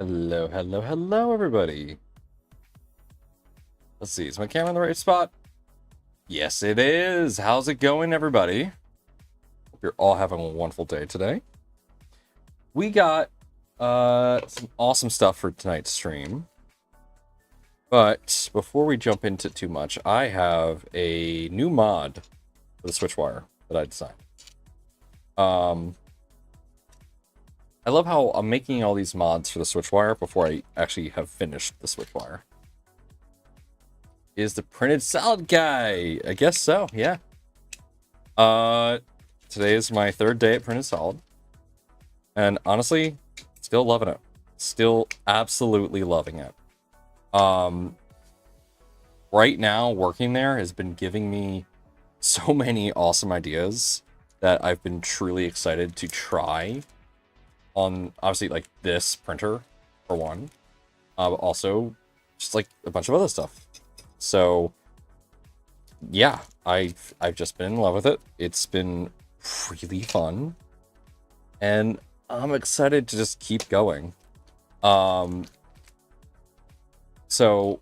Hello, hello, hello, everybody. Let's see, is my camera in the right spot? Yes, it is. How's it going, everybody? Hope you're all having a wonderful day today. We got some awesome stuff for tonight's stream. But before we jump into too much, I have a new mod for the Switchwire that I designed. I love how I'm making all these mods for the Switchwire before I actually have finished the Switchwire. Is the printed salad guy? I guess so, yeah. Today is my third day at printed salad. And honestly, still loving it. Still absolutely loving it. Right now, working there has been giving me so many awesome ideas that I've been truly excited to try on, obviously, like this printer, for one. But also, just like a bunch of other stuff. So, yeah, I've just been in love with it. It's been really fun. And I'm excited to just keep going. So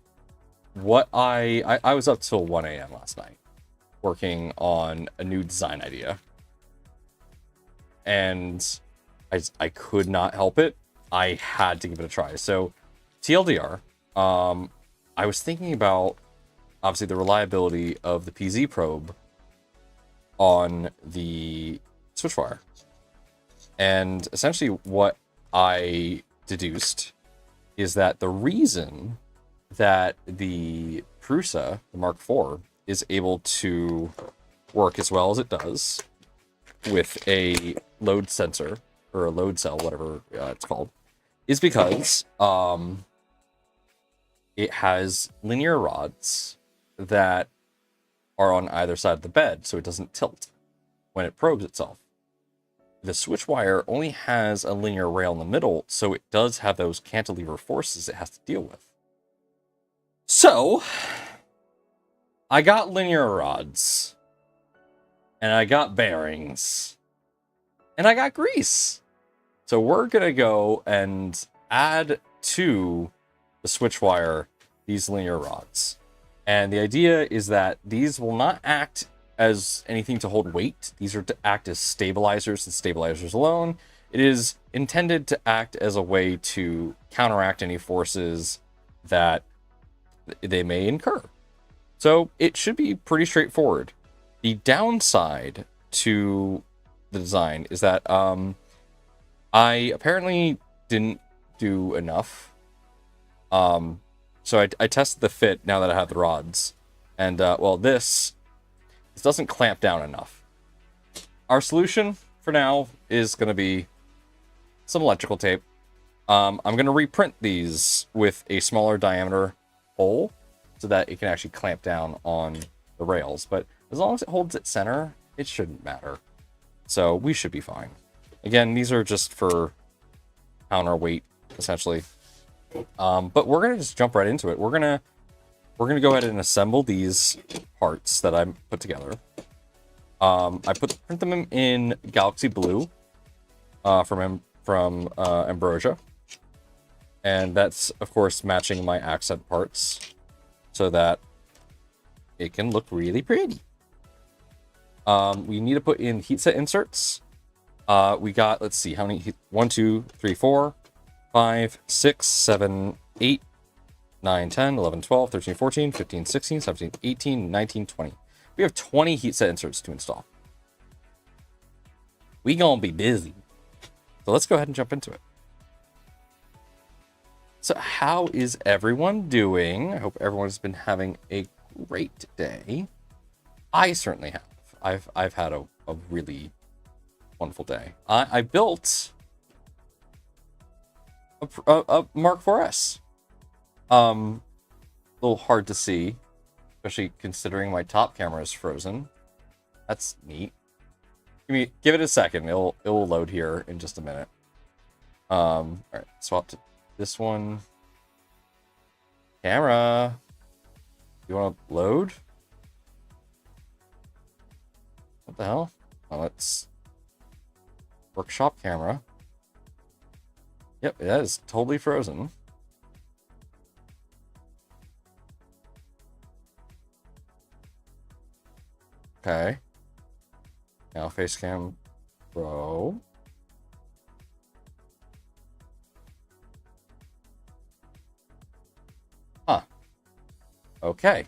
what I was up till 1 a.m. last night working on a new design idea. And I could not help it. I had to give it a try. So TLDR, I was thinking about obviously the reliability of the PZ probe on the Switchwire. And essentially what I deduced is that the reason that the Prusa, the Mark IV, is able to work as well as it does with a load sensor, or a load cell, whatever it's called, is because it has linear rods that are on either side of the bed, so it doesn't tilt when it probes itself. The Switchwire only has a linear rail in the middle, so it does have those cantilever forces it has to deal with. So, I got linear rods, and I got bearings, and I got grease. So we're gonna go and add to the Switchwire these linear rods. And the idea is that these will not act as anything to hold weight. These are to act as stabilizers and stabilizers alone. It is intended to act as a way to counteract any forces that they may incur. So it should be pretty straightforward. The downside to the design is that I apparently didn't do enough. So I tested the fit now that I have the rods. And, well, this doesn't clamp down enough. Our solution for now is going to be some electrical tape. I'm going to reprint these with a smaller diameter hole so that it can actually clamp down on the rails. But as long as it holds its center, it shouldn't matter. So we should be fine. Again, these are just for counterweight, essentially. But we're gonna just jump right into it. We're gonna go ahead and assemble these parts that I put together. I print them in Galaxy Blue from Ambrosia, and that's of course matching my accent parts so that it can look really pretty. We need to put in heatset inserts. We got, let's see, how many? 1, 2, 3, 4, 5, 6, 7, 8, 9, 10, 11, 12, 13, 14, 15, 16, 17, 18, 19, 20. We have 20 heatset inserts to install. We gonna be busy. So let's go ahead and jump into it. So how is everyone doing? I hope everyone's been having a great day. I certainly have. I've had a really wonderful day. I built a Mark IVS. A little hard to see, especially considering my top camera is frozen. That's neat. Give it a second. It will load here in just a minute. All right, swap to this one. Camera, you want to load? What the hell? Oh, it's workshop camera. Yep, that is totally frozen. Okay. Now face cam pro. Huh. Okay.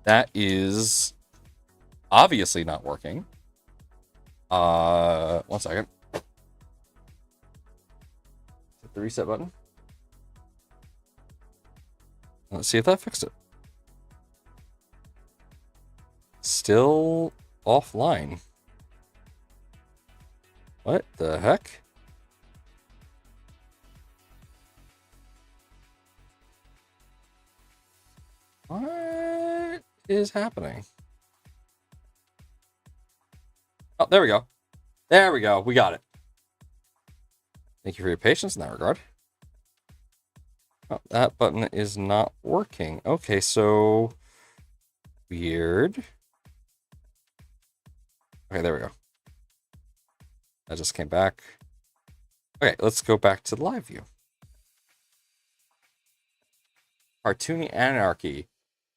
That is obviously not working. 1 second. Hit the reset button. Let's see if that fixed it. Still offline. What the heck? What is happening? Oh, there we go. There we go. We got it. Thank you for your patience in that regard. Oh, that button is not working. Okay, so weird. Okay, there we go. I just came back. Okay, let's go back to the live view. Cartoony Anarchy.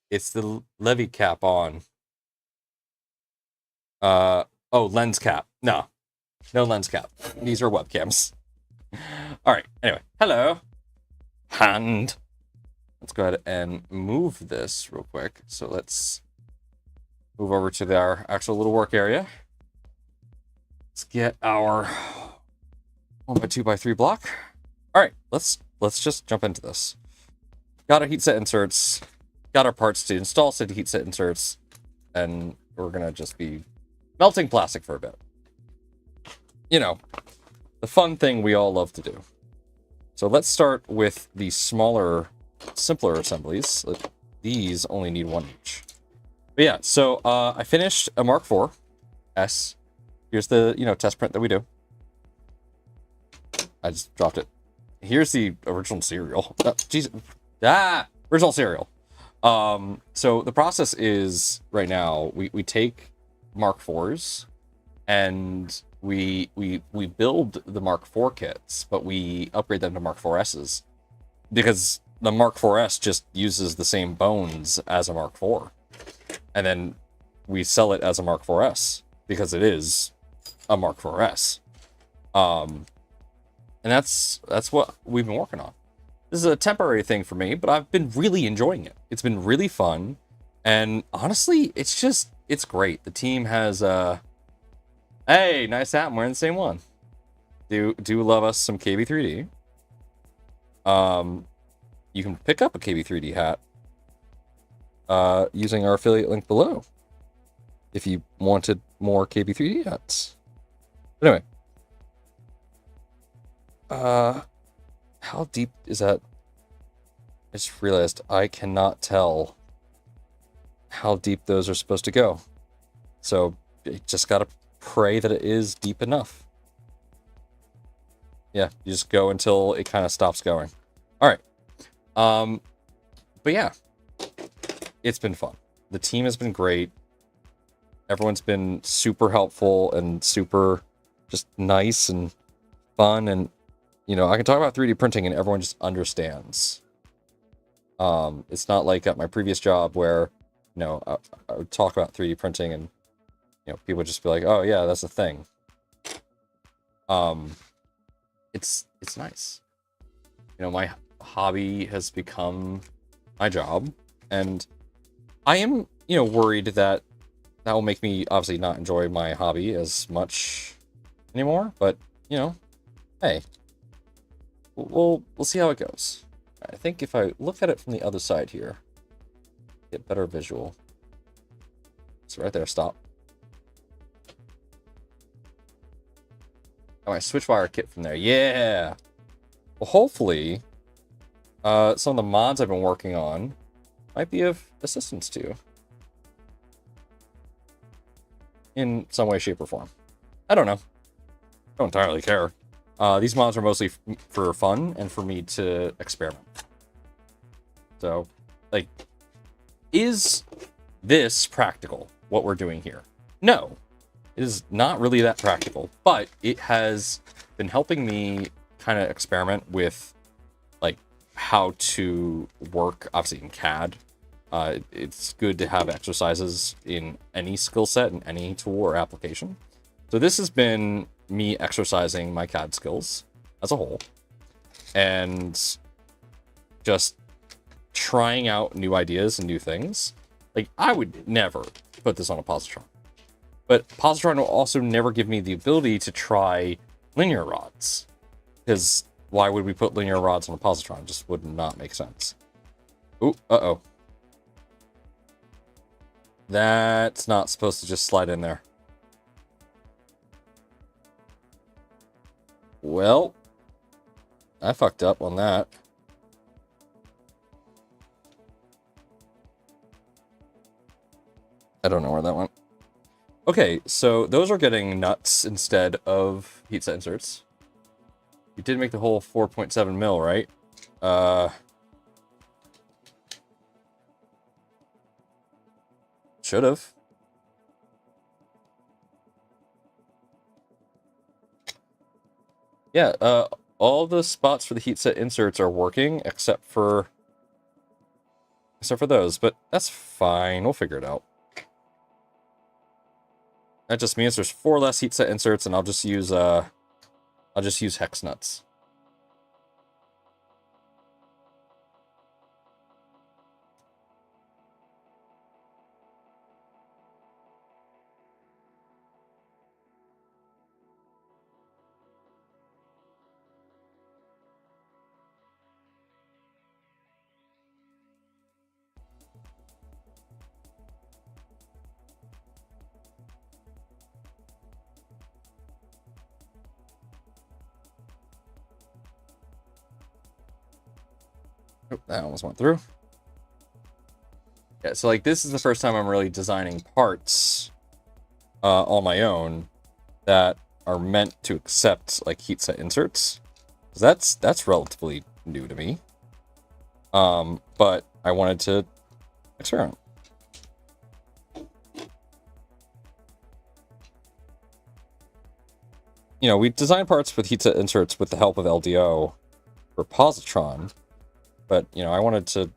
It's the levy cap on. Oh, lens cap. No lens cap. These are webcams. All right. Anyway, hello. Hand. Let's go ahead and move this real quick. So let's move over to our actual little work area. Let's get our 1x2x3 block. All right, let's just jump into this. Got our heat set inserts. Got our parts to install said heat set inserts, and we're gonna just be melting plastic for a bit. You know, the fun thing we all love to do. So let's start with the smaller, simpler assemblies. These only need 1 each. But yeah, so I finished a Mark IV S. Here's the, test print that we do. I just dropped it. Here's the original serial. Original serial. So the process is, right now, we take Mark IVs and we build the Mark IV kits, but we upgrade them to Mark IVs because the Mark IVs just uses the same bones as a Mark IV, and then we sell it as a Mark IVs because it is a Mark IVs. And that's what we've been working on. This is a temporary thing for me, but I've been really enjoying it. It's been really fun, and honestly, it's great. The team has hey, nice hat. I'm wearing the same one. Do love us some KB3D. You can pick up a KB3D hat using our affiliate link below if you wanted more KB3D hats. But anyway, how deep is that? I just realized I cannot tell how deep those are supposed to go. So you just gotta pray that it is deep enough. Yeah, you just go until it kind of stops going. All right. But yeah, it's been fun. The team has been great. Everyone's been super helpful and super just nice and fun. And, I can talk about 3D printing and everyone just understands. It's not like at my previous job where, I would talk about 3D printing and, people would just be like, oh yeah, that's a thing. It's nice. My hobby has become my job, and I am, worried that will make me obviously not enjoy my hobby as much anymore, but, hey, we'll see how it goes. I think if I look at it from the other side here, get better visual. So right there, stop. Got my Switchwire kit from there. Yeah. Well, hopefully, some of the mods I've been working on might be of assistance to you in some way, shape, or form. I don't know. Don't entirely care. These mods are mostly for fun and for me to experiment. So, is this practical, what we're doing here? No. It is not really that practical, but it has been helping me kind of experiment with like how to work, obviously in CAD. It's good to have exercises in any skill set, in any tool or application. So this has been me exercising my CAD skills as a whole, and just trying out new ideas and new things. Like, I would never put this on a positron. But positron will also never give me the ability to try linear rods. Because why would we put linear rods on a positron? It just would not make sense. Ooh, uh-oh. That's not supposed to just slide in there. Well, I fucked up on that. I don't know where that went. Okay, so those are getting nuts instead of heat set inserts. You did make the whole 4.7 mil, right? Should have. Yeah, all the spots for the heat set inserts are working except for those, but that's fine. We'll figure it out. That just means there's 4 less heat set inserts, and I'll just use hex nuts. Oh, that almost went through. Yeah, so like this is the first time I'm really designing parts on my own that are meant to accept like heat set inserts. That's relatively new to me. But I wanted to experiment. You know, we designed parts with heat set inserts with the help of LDO for positron, but you know, I wanted to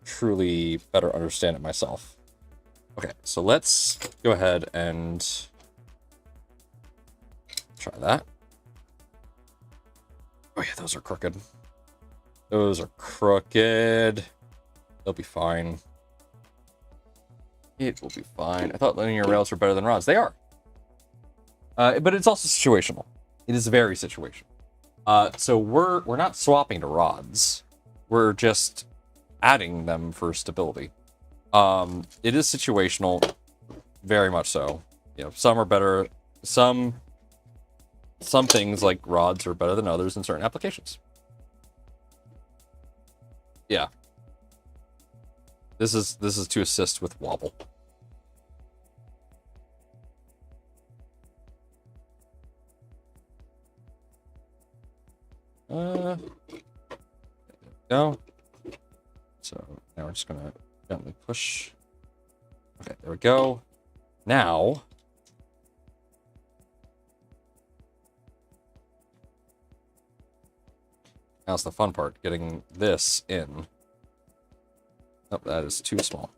truly better understand it myself. Okay, so let's go ahead and try that. Oh yeah, those are crooked. Those are crooked. They'll be fine. It will be fine. I thought linear rails were better than rods. They are. But it's also situational. It is very situational. So we're not swapping to rods. We're just adding them for stability. It is situational, very much so. You know, some are better. Some things like rods are better than others in certain applications. Yeah. This is to assist with wobble. There we go. So now we're just gonna gently push. Okay, there we go. Now now's the fun part, getting this in. Oh, that is too small.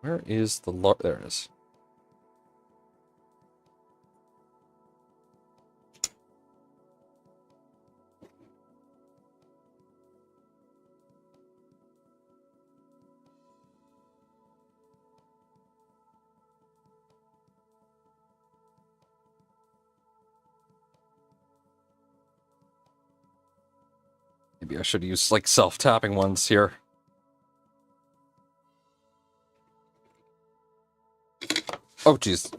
Where is the there it is. Maybe I should use like self-tapping ones here. Oh, jeez.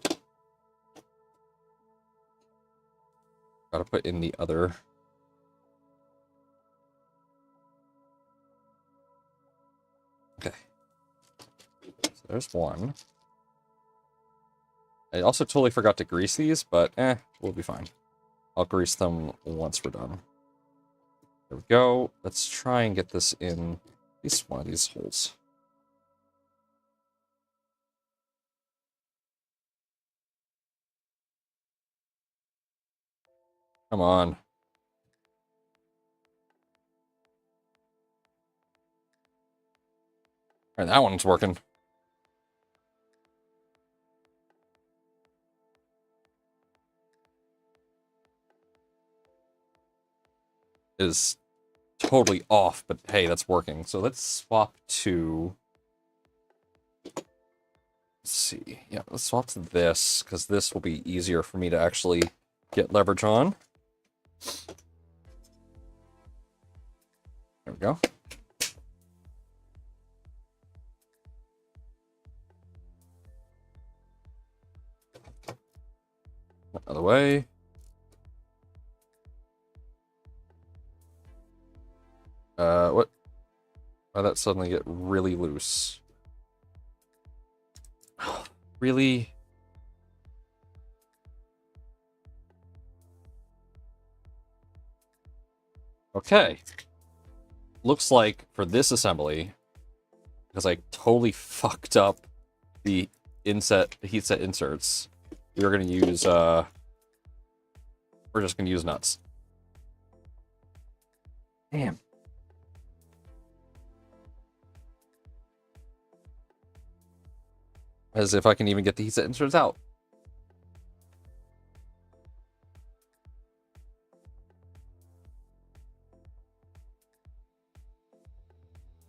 Gotta put in the other. Okay. So there's one. I also totally forgot to grease these, but we'll be fine. I'll grease them once we're done. There we go. Let's try and get this in at least one of these holes. Come on. All right, that one's working. Is totally off, but hey, that's working. So let's swap to... Let's see. Yeah, let's swap to this, because this will be easier for me to actually get leverage on. There we go. Other way. What? Why did that suddenly get really loose? Really? Okay. Looks like for this assembly, because I totally fucked up the heat set inserts, we're gonna use we're just gonna use nuts. Damn. As if I can even get the heat set inserts out.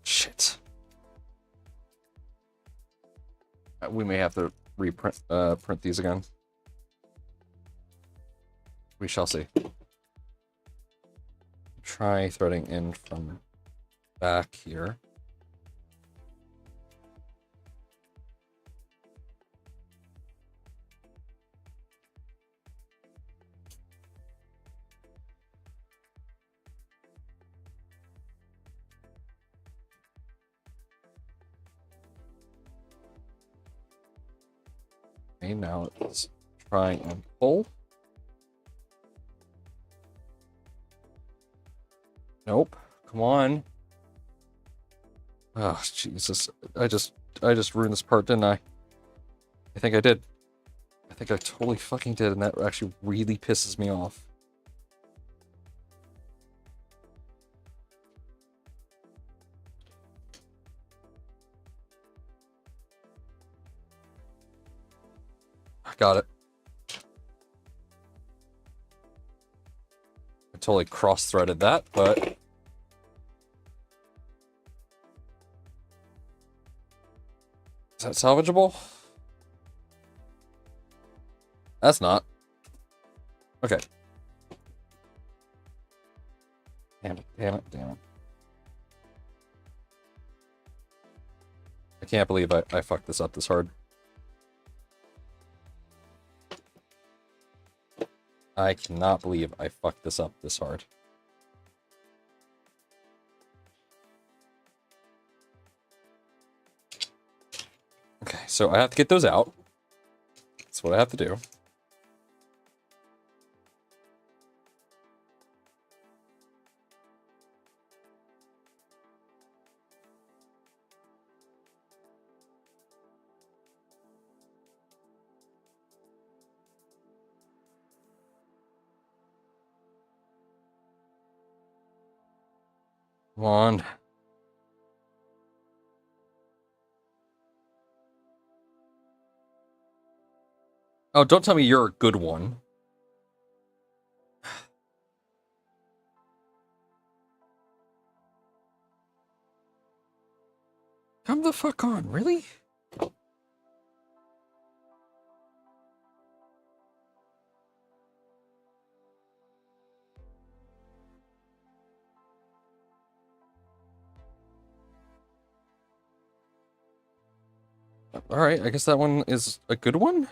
Shit. We may have to reprint print these again. We shall see. Try threading in from back here. Okay, now let's try and pull. Nope. Come on. Oh, Jesus. I just ruined this part, didn't I? I think I did. I think I totally fucking did, and that actually really pisses me off. I got it. I totally cross-threaded that, but... Is that salvageable? That's not. Okay. Damn it, damn it, damn it. I can't believe I fucked this up this hard. I cannot believe I fucked this up this hard. Okay, so I have to get those out. That's what I have to do. Come on. Oh, don't tell me you're a good one. Come the fuck on, really? Alright, I guess that one is a good one?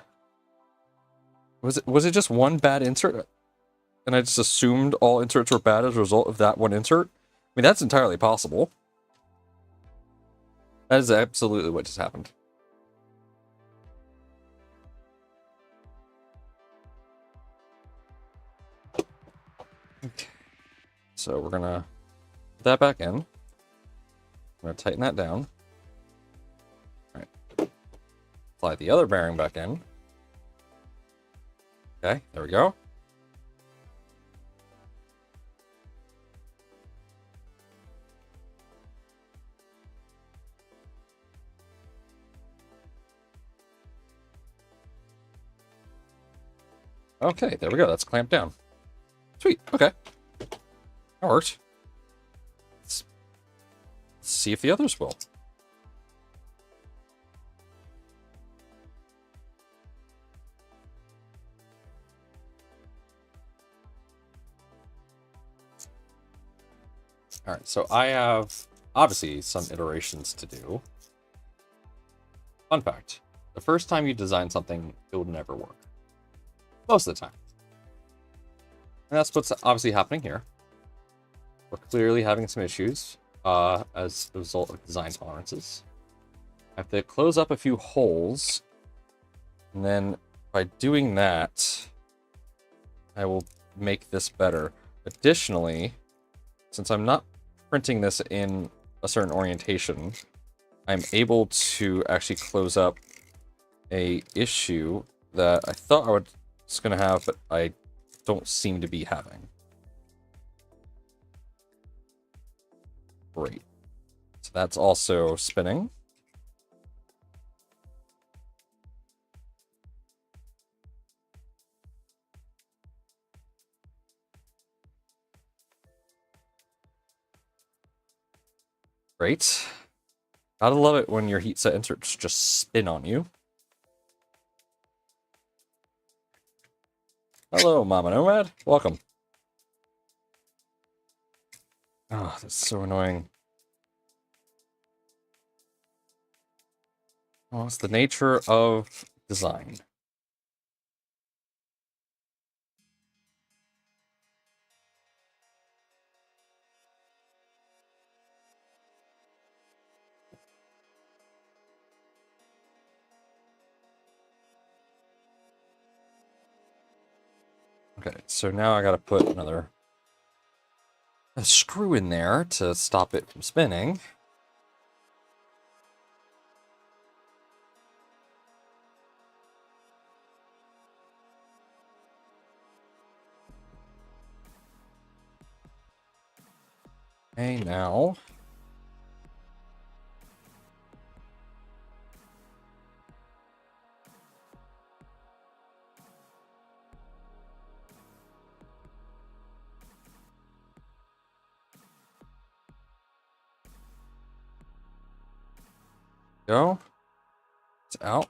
Was it just one bad insert? And I just assumed all inserts were bad as a result of that one insert? I mean, that's entirely possible. That is absolutely what just happened. Okay. So we're gonna put that back in. I'm gonna tighten that down. Alright. Slide the other bearing back in. Okay, there we go. Okay, there we go. That's clamped down. Sweet. Okay. That worked. Let's see if the others will. Alright, so I have, obviously, some iterations to do. Fun fact. The first time you design something, it will never work. Most of the time. And that's what's obviously happening here. We're clearly having some issues as a result of design tolerances. I have to close up a few holes. And then by doing that, I will make this better. Additionally, since I'm not printing this in a certain orientation, I'm able to actually close up a issue that I thought I was going to have, but I don't seem to be having. Great. So that's also spinning. Great. Gotta love it when your heat set inserts just spin on you. Hello, Mama Nomad. Welcome. Oh, that's so annoying. Oh, it's the nature of design. Okay, so now I gotta put another screw in there to stop it from spinning. Okay, now. Go. It's out.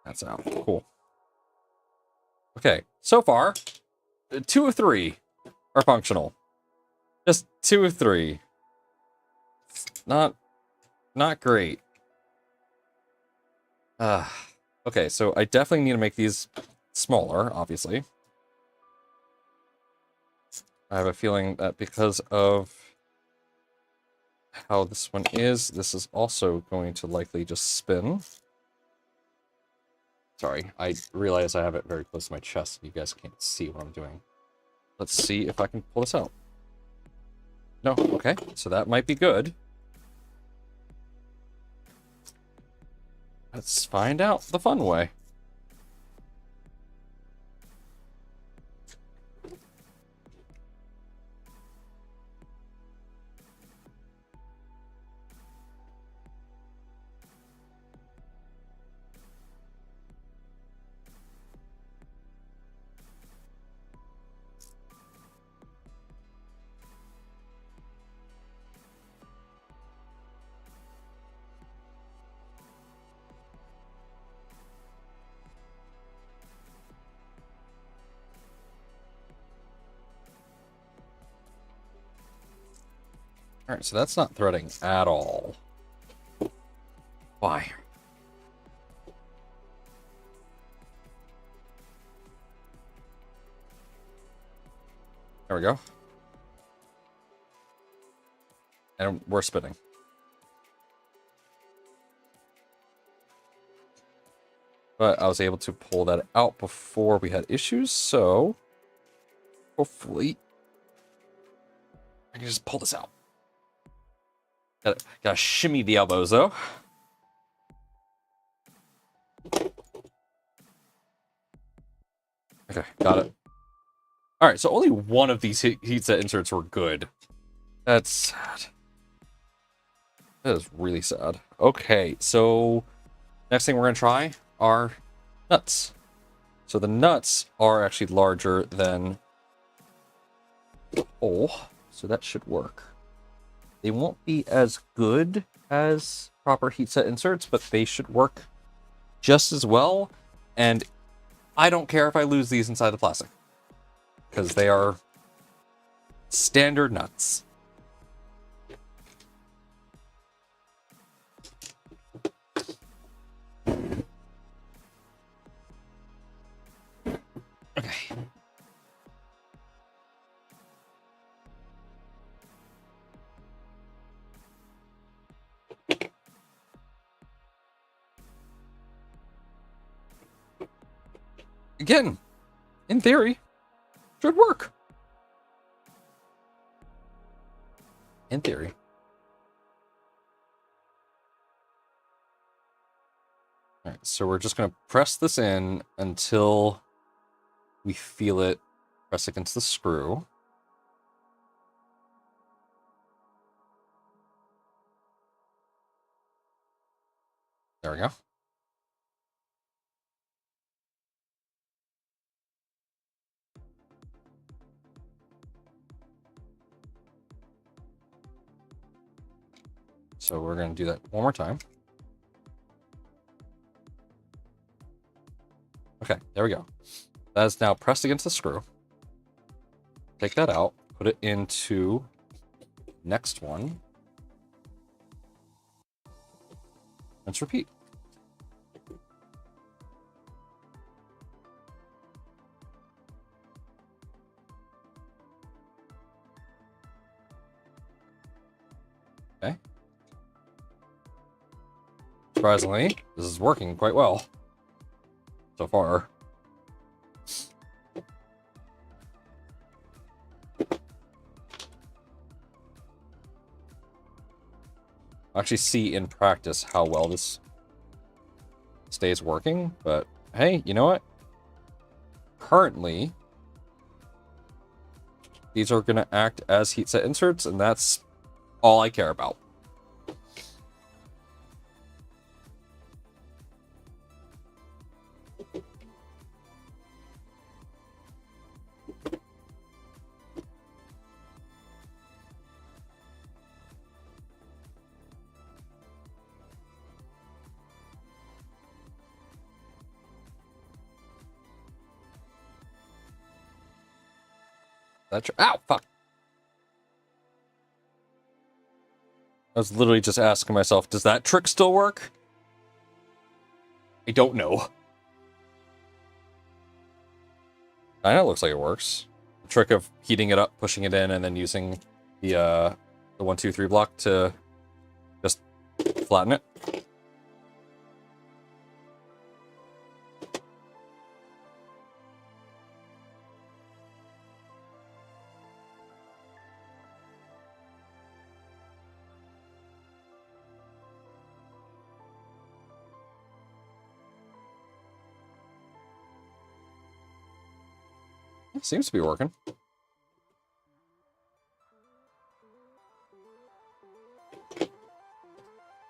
That's out. Cool. Okay, so far, 2 of 3 are functional. Just 2 of 3. Not great. Okay, so I definitely need to make these smaller, obviously. I have a feeling that because of how this one is, this is also going to likely just spin. Sorry, I realize I have it very close to my chest. You guys can't see what I'm doing. Let's see if I can pull this out. No, okay, so that might be good. Let's find out the fun way. Alright, so that's not threading at all. Why? There we go. And we're spinning. But I was able to pull that out before we had issues, so hopefully I can just pull this out. Gotta shimmy the elbows, though. Okay, got it. Alright, so only one of these heat set inserts were good. That's sad. That is really sad. Okay, so next thing we're gonna try are nuts. So the nuts are actually larger than the hole, so that should work. They won't be as good as proper heat set inserts, but they should work just as well. And I don't care if I lose these inside the plastic, because they are standard nuts. Okay. Again, in theory, should work. In theory. All right, so we're just going to press this in until we feel it press against the screw. There we go. So we're going to do that one more time. Okay, there we go. That is now pressed against the screw. Take that out, put it into next one. Let's repeat. Okay. Surprisingly, this is working quite well so far. I'll actually see in practice how well this stays working, but hey, you know what? Currently, these are going to act as heat set inserts, and that's all I care about. That's ow, fuck. I was literally just asking myself, does that trick still work? I don't know. I know it looks like it works. The trick of heating it up, pushing it in, and then using the 1, 2, 3 block to just flatten it. It seems to be working.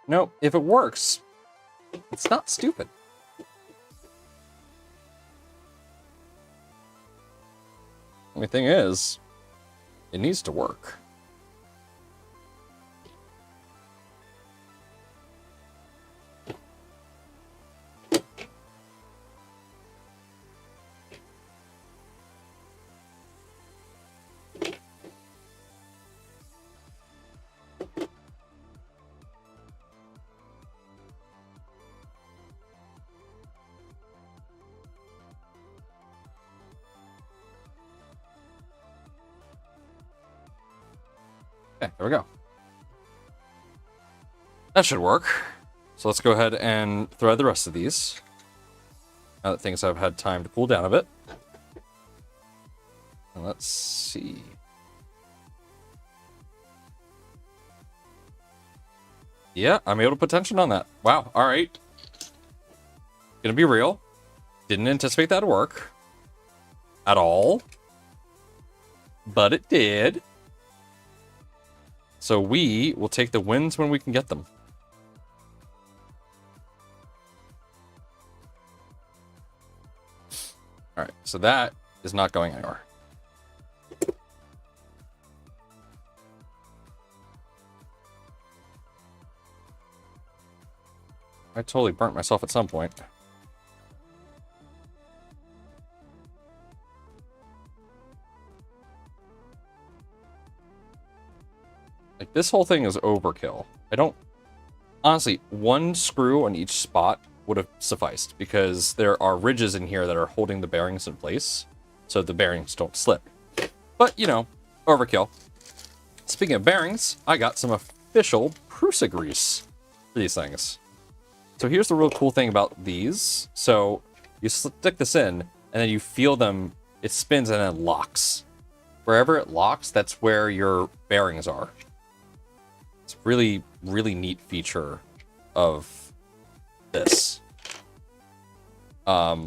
No, if it works, it's not stupid. Only thing is, it needs to work. Okay, there we go. That should work. So let's go ahead and thread the rest of these. Now that things have had time to cool down a bit. And let's see. Yeah, I'm able to put tension on that. Wow, alright. Gonna be real. Didn't anticipate that to work. At all. But it did. So we will take the wins when we can get them. All right, so that is not going anywhere. I totally burnt myself at some point. Like, this whole thing is overkill. I don't... Honestly, one screw on each spot would have sufficed, because there are ridges in here that are holding the bearings in place, so the bearings don't slip. But, you know, overkill. Speaking of bearings, I got some official Prusa grease for these things. So here's the real cool thing about these. So you stick this in, and then you feel them, it spins and then locks. Wherever it locks, that's where your bearings are. It's a really, really neat feature of this.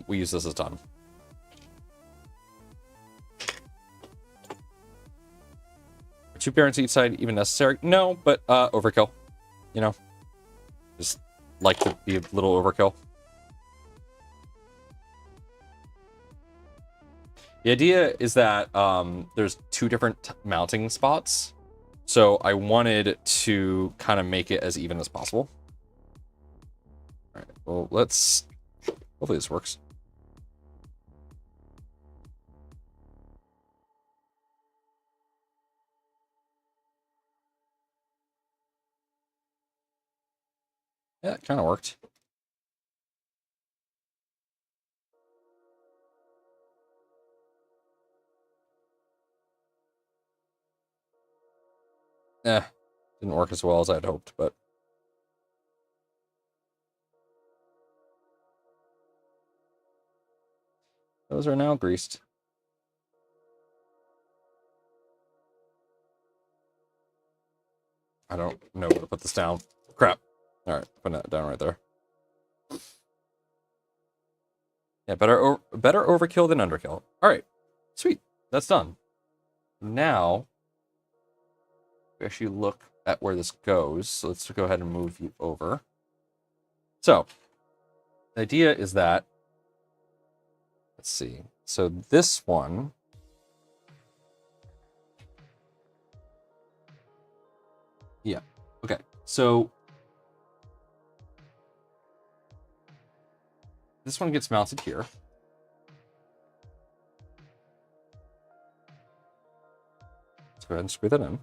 We use this a ton. Are 2 bearings each side even necessary? No, but overkill. You know, just like to be a little overkill. The idea is that there's 2 different mounting spots. So I wanted to kind of make it as even as possible. All right, well, let's... Hopefully this works. Yeah, it kind of worked. Didn't work as well as I'd hoped, but... Those are now greased. I don't know where to put this down. Crap. All right, putting that down right there. Yeah, better overkill than underkill. All right, sweet. That's done. Now, we actually look at where this goes. So let's go ahead and move you over. So, the idea is that, let's see. So this one, yeah, okay. So this one gets mounted here. Let's go ahead and screw that in.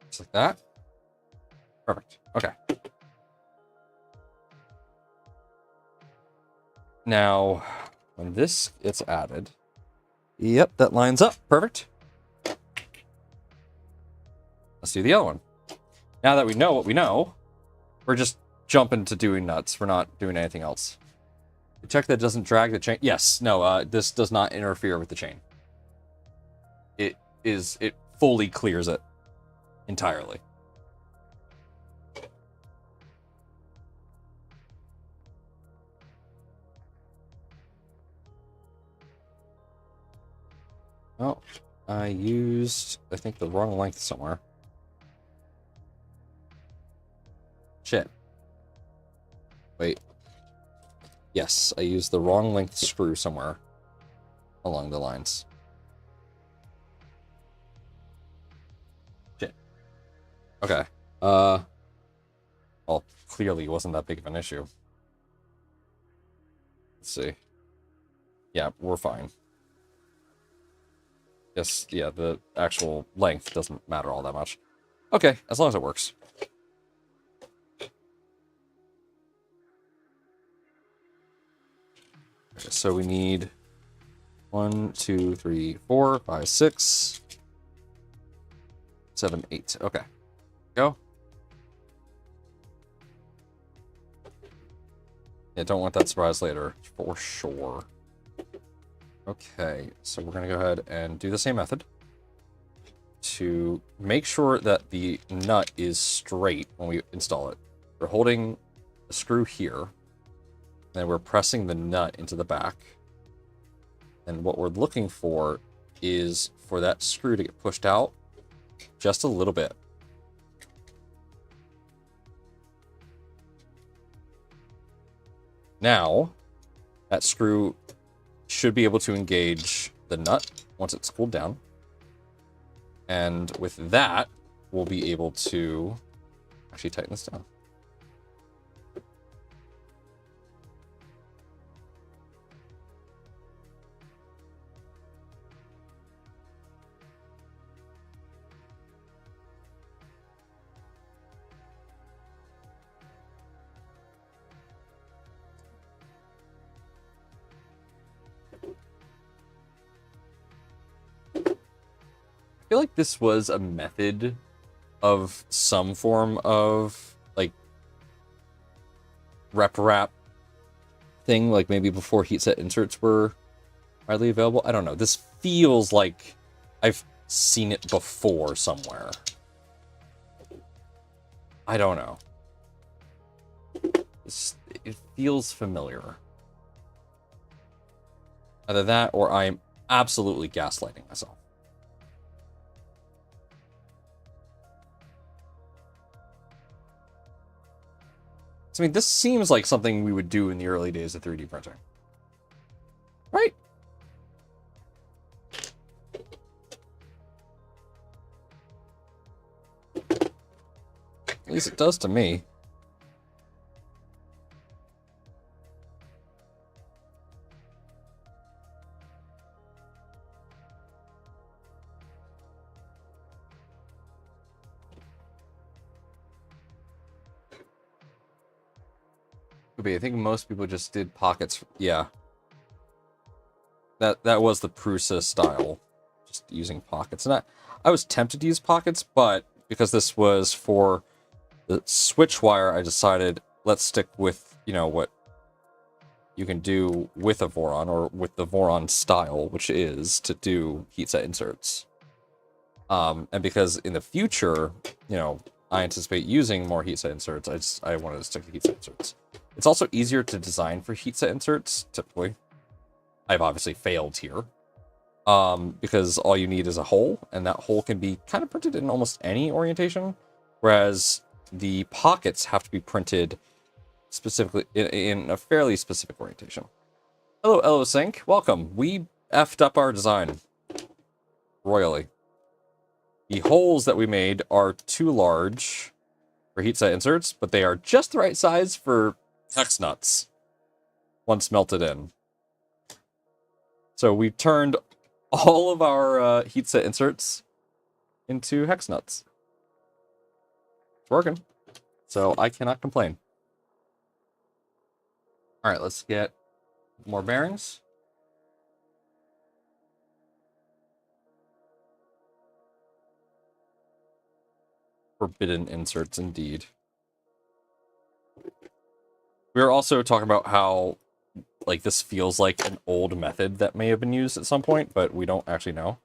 Just like that. Perfect. Okay. Now, when this gets added, yep, that lines up. Perfect. Let's do the other one. Now that we know what we know, we're just jumping to doing nuts. We're not doing anything else. Check that it doesn't drag the chain. Yes, no, this does not interfere with the chain. It fully clears it entirely. Oh, I used, I think, the wrong length somewhere. Shit. Wait. Yes, I used the wrong length screw somewhere along the lines. Shit. Okay. Well, clearly it wasn't that big of an issue. Let's see. Yeah, we're fine. Yes, yeah, the actual length doesn't matter all that much. Okay, as long as it works. Okay, so we need 1, 2, 3, 4, 5, 6, 7, 8. Okay. Go. Yeah, don't want that surprise later, for sure. Okay, so we're going to go ahead and do the same method to make sure that the nut is straight when we install it. We're holding the screw here, Then we're pressing the nut into the back. And what we're looking for is for that screw to get pushed out just a little bit. Now, that screw should be able to engage the nut once it's cooled down. And with that, we'll be able to actually tighten this down. I feel like this was a method of some form of like rep wrap thing, like maybe before heatset inserts were widely available. I don't know. This feels like I've seen it before somewhere. I don't know. It feels familiar. Either that or I'm absolutely gaslighting myself. So, I mean, this seems like something we would do in the early days of 3D printing. Right? At least it does to me. I think most people just did pockets. Yeah. That was the Prusa style. Just using pockets. And I was tempted to use pockets, but because this was for the Switchwire, I decided let's stick with, you know, what you can do with a Voron, or with the Voron style, which is to do heatset inserts. And because in the future, you know, I anticipate using more heatset inserts, I wanted to stick to heatset inserts. It's also easier to design for heatset inserts, typically. I've obviously failed here. Because all you need is a hole, and that hole can be kind of printed in almost any orientation, whereas the pockets have to be printed specifically in a fairly specific orientation. Hello, Sync. Welcome. We effed up our design royally. The holes that we made are too large for heatset inserts, but they are just the right size for hex nuts once melted in. So we turned all of our heatset inserts into hex nuts. It's working. So I cannot complain. All right, let's get more bearings. Forbidden inserts, indeed. We were also talking about how, like, this feels like an old method that may have been used at some point, but we don't actually know.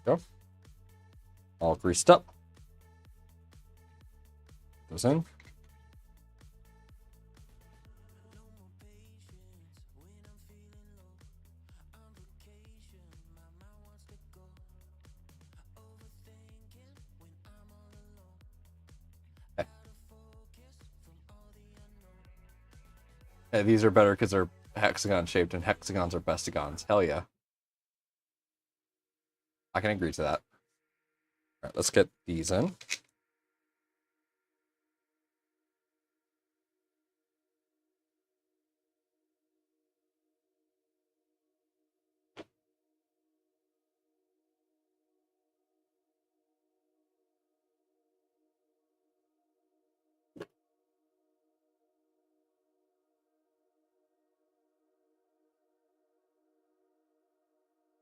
Go. All greased up. Goes in. Hey, these are better because they're hexagon shaped, and hexagons are bestigons. Hell yeah. I can agree to that. All right, let's get these in.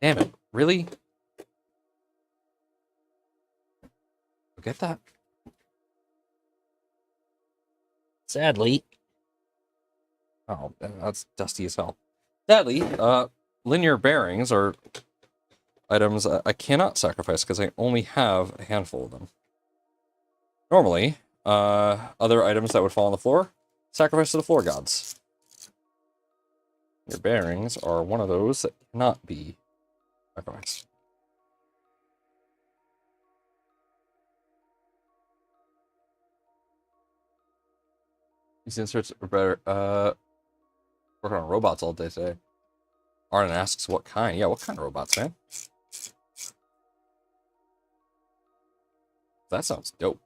Damn it. Really? Get that. Sadly. Oh, that's dusty as hell. Sadly, linear bearings are items I cannot sacrifice because I only have a handful of them. Normally, other items that would fall on the floor, sacrifice to the floor gods. Your bearings are one of those that cannot be sacrificed. These inserts are better. Working on robots all day today. Arden asks what kind. Yeah, what kind of robots, man? That sounds dope.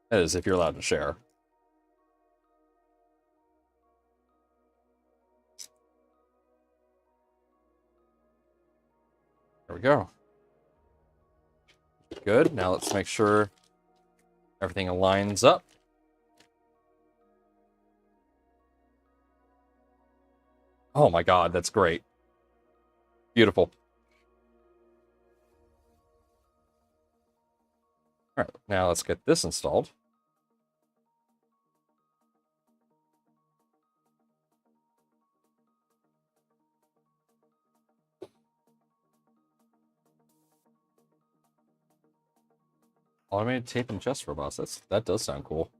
That is, if you're allowed to share. There we go. Good. Now let's make sure everything aligns up. Oh my god, that's great. Beautiful. All right, now let's get this installed. Automated tape and chest robots. That does sound cool.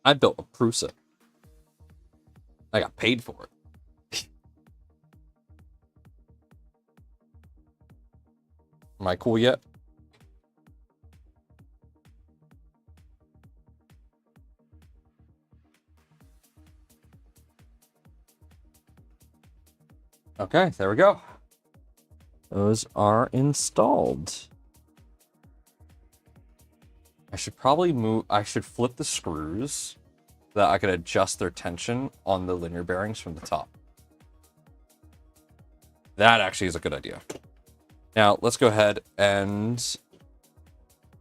I built a Prusa. I got paid for it. Am I cool yet? Okay, there we go. Those are installed. I should probably I should flip the screws so that I could adjust their tension on the linear bearings from the top. That actually is a good idea. Now, let's go ahead and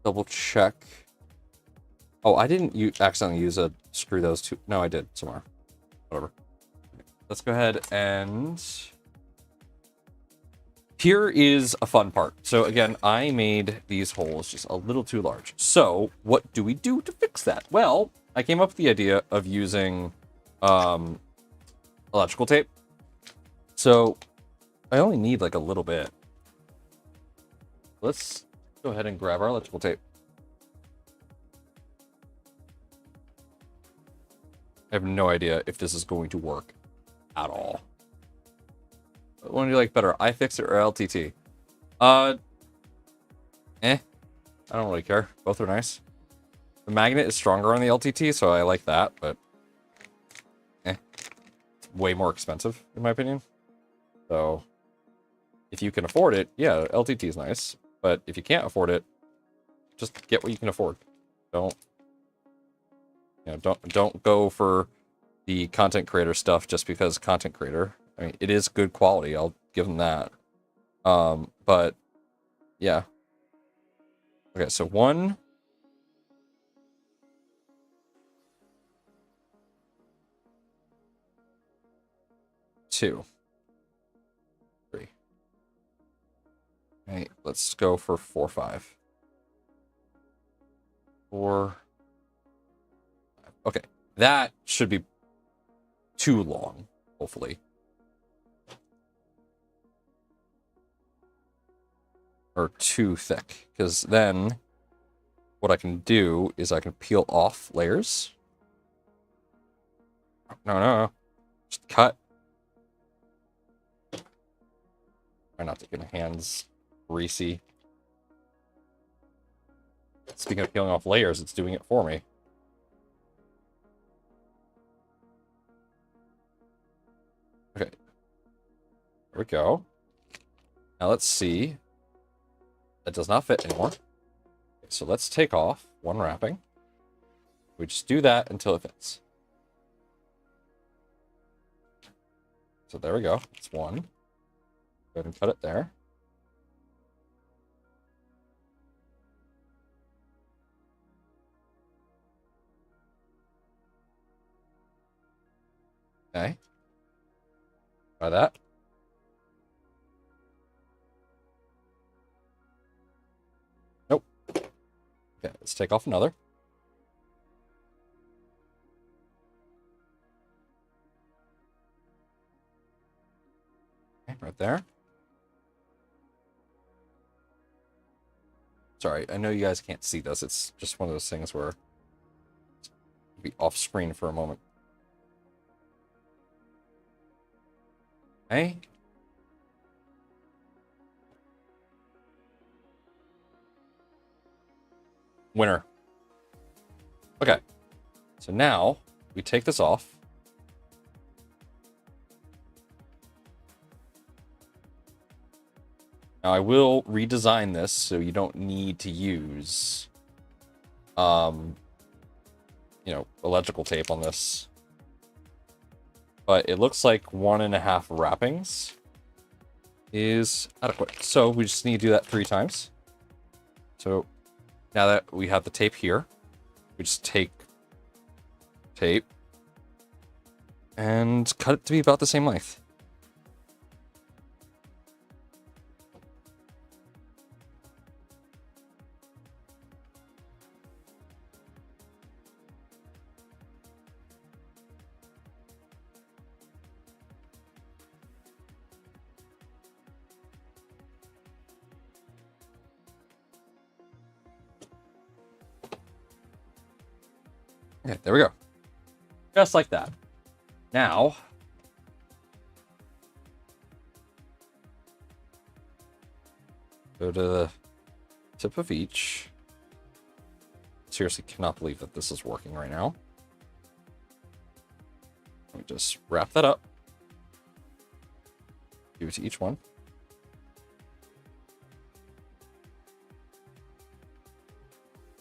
double check. Oh, I didn't accidentally use a screw those two. No, I did somewhere. Whatever. Let's go ahead and... Here is a fun part. So again, I made these holes just a little too large. So what do we do to fix that? Well, I came up with the idea of using electrical tape. So I only need like a little bit. Let's go ahead and grab our electrical tape. I have no idea if this is going to work at all. What do you like better, iFixit or LTT? I don't really care. Both are nice. The magnet is stronger on the LTT, so I like that, but it's way more expensive, in my opinion. So, if you can afford it, yeah, LTT is nice. But if you can't afford it, just get what you can afford. Don't go for the content creator stuff just because content creator. I mean, it is good quality. I'll give them that. But yeah. Okay, so 1, 2, 3. Okay, let's go for 4, 5. 4. Okay, that should be too long, hopefully. Or too thick, because then what I can do is I can peel off layers. No. Just cut. Try not to get my hands greasy. Speaking of peeling off layers, it's doing it for me. Okay. There we go. Now let's see. That does not fit anymore. Okay, so let's take off one wrapping. We just do that until it fits. So there we go. It's one. Go ahead and cut it there. Okay. Try that. Nope. Okay, let's take off another. Okay, right there. Sorry, I know you guys can't see this. It's just one of those things where it'll be off screen for a moment. Okay. Winner. Okay. So now we take this off. Now I will redesign this so you don't need to use you know, electrical tape on this. But it looks like 1.5 wrappings is adequate. So we just need to do that 3 times. So now that we have the tape here, we just take tape and cut it to be about the same length. Okay, there we go. Just like that. Now, go to the tip of each. Seriously, cannot believe that this is working right now. Let me just wrap that up. Do it to each one.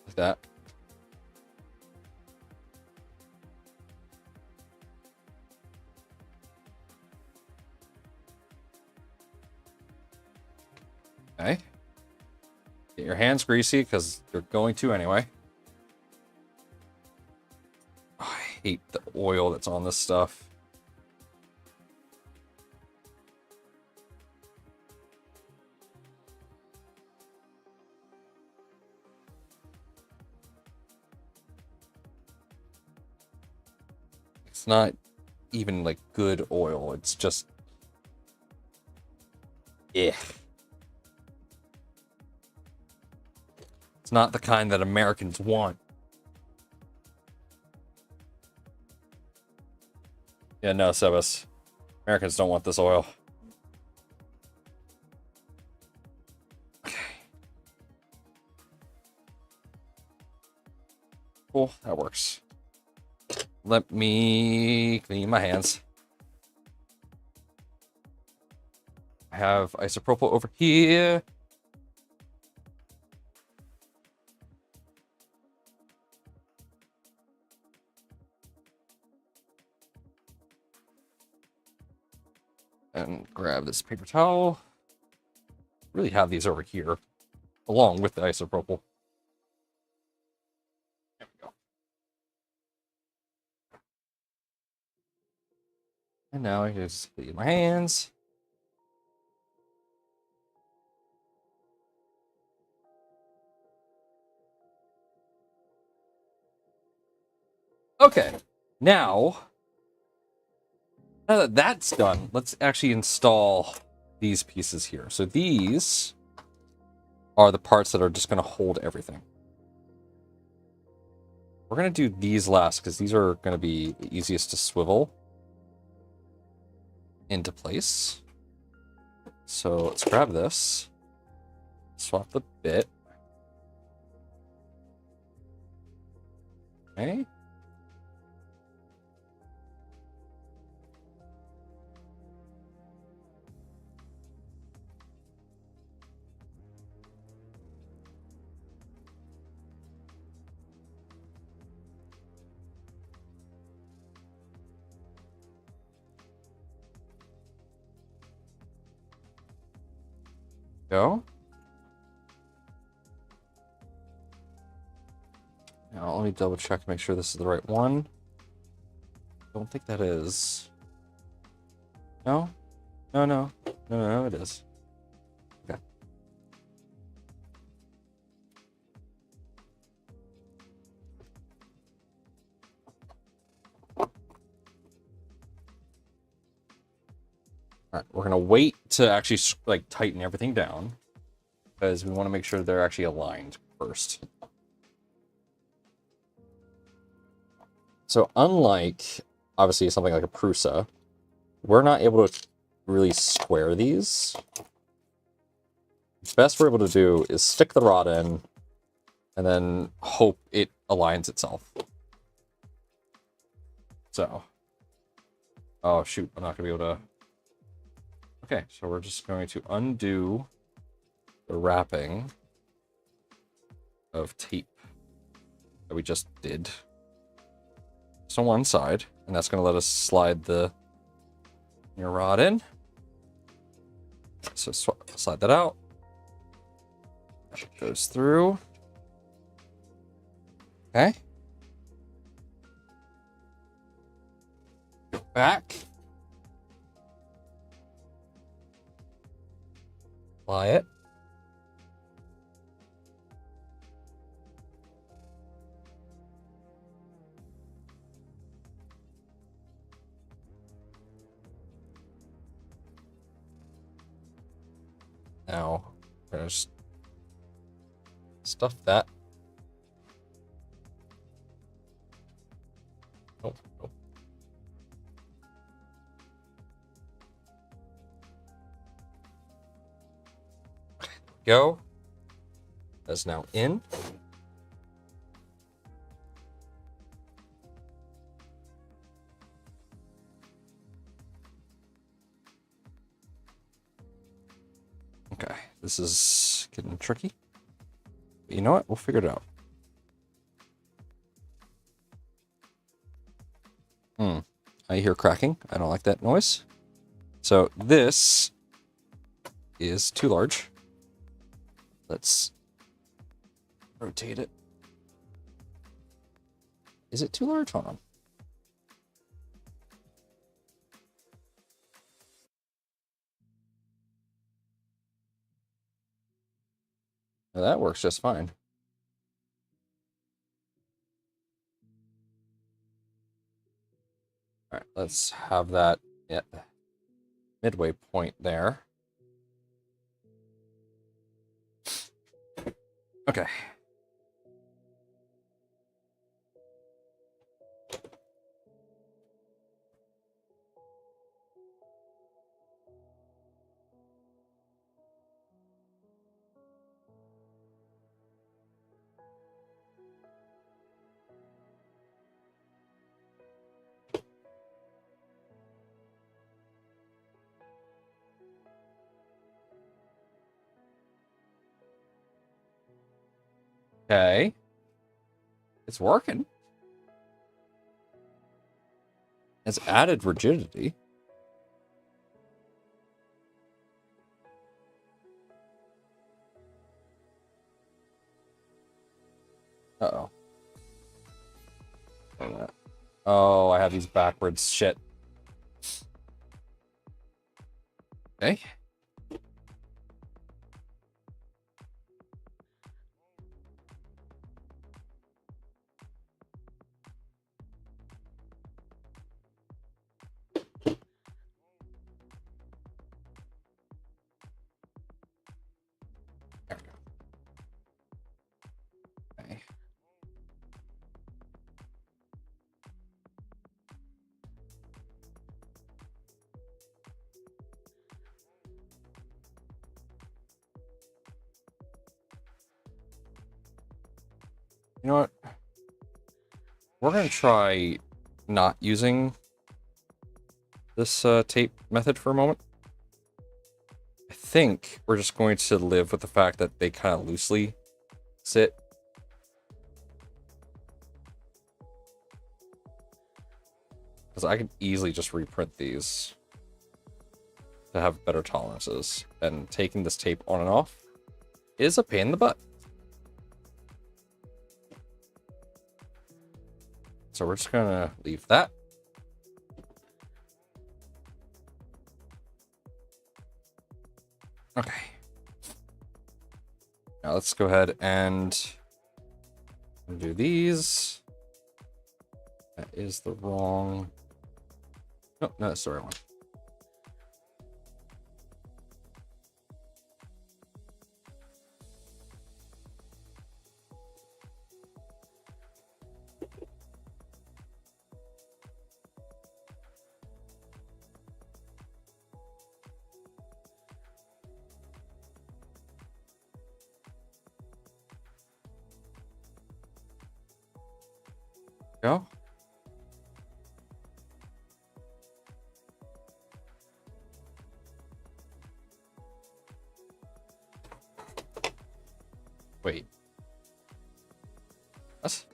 Like that. Okay. Get your hands greasy, because they're going to anyway. Oh, I hate the oil that's on this stuff. It's not even like good oil. It's just... eh. It's not the kind that Americans want. Yeah, no, Sebas. Americans don't want this oil. Okay. Cool, that works. Let me clean my hands. I have isopropyl over here. And grab this paper towel. Really have these over here, along with the isopropyl. There we go. And now I just clean my hands. Okay, now that that's done, let's actually install these pieces here. So these are the parts that are just going to hold everything. We're going to do these last because these are going to be the easiest to swivel into place. So let's grab this, swap the bit. Okay. Go. Now let me double check, make sure this is the right one. Don't think that is. No? No, no. No, no, no, it is. Okay. Alright, we're gonna wait to actually, like, tighten everything down. Because we want to make sure they're actually aligned first. So unlike, obviously, something like a Prusa, we're not able to really square these. The best we're able to do is stick the rod in, and then hope it aligns itself. So. Oh, shoot, I'm not going to be able to... Okay, so we're just going to undo the wrapping of tape that we just did. Just on one side, and that's going to let us slide the your rod in. So slide that out. That goes through. Okay. Back. Apply it. Now, we're gonna just stuff that. Nope, nope. Go. That's now in. Okay, this is getting tricky. But you know what? We'll figure it out. I hear cracking. I don't like that noise. So this is too large. Let's rotate it. Is it too large? Hold on. Now that works just fine. All right, let's have that at midway point there. Okay. Okay. It's working. It's added rigidity. Uh-oh. Oh, I have these backwards. Shit. Okay. There we go. Okay. You know what? We're going to try not using this tape method for a moment. I think we're just going to live with the fact that they kind of loosely sit. Because I could easily just reprint these to have better tolerances. And taking this tape on and off is a pain in the butt. So we're just gonna leave that. Okay. Now let's go ahead and do these. That is the wrong. No, no, that's the right one. Go. Wait. What?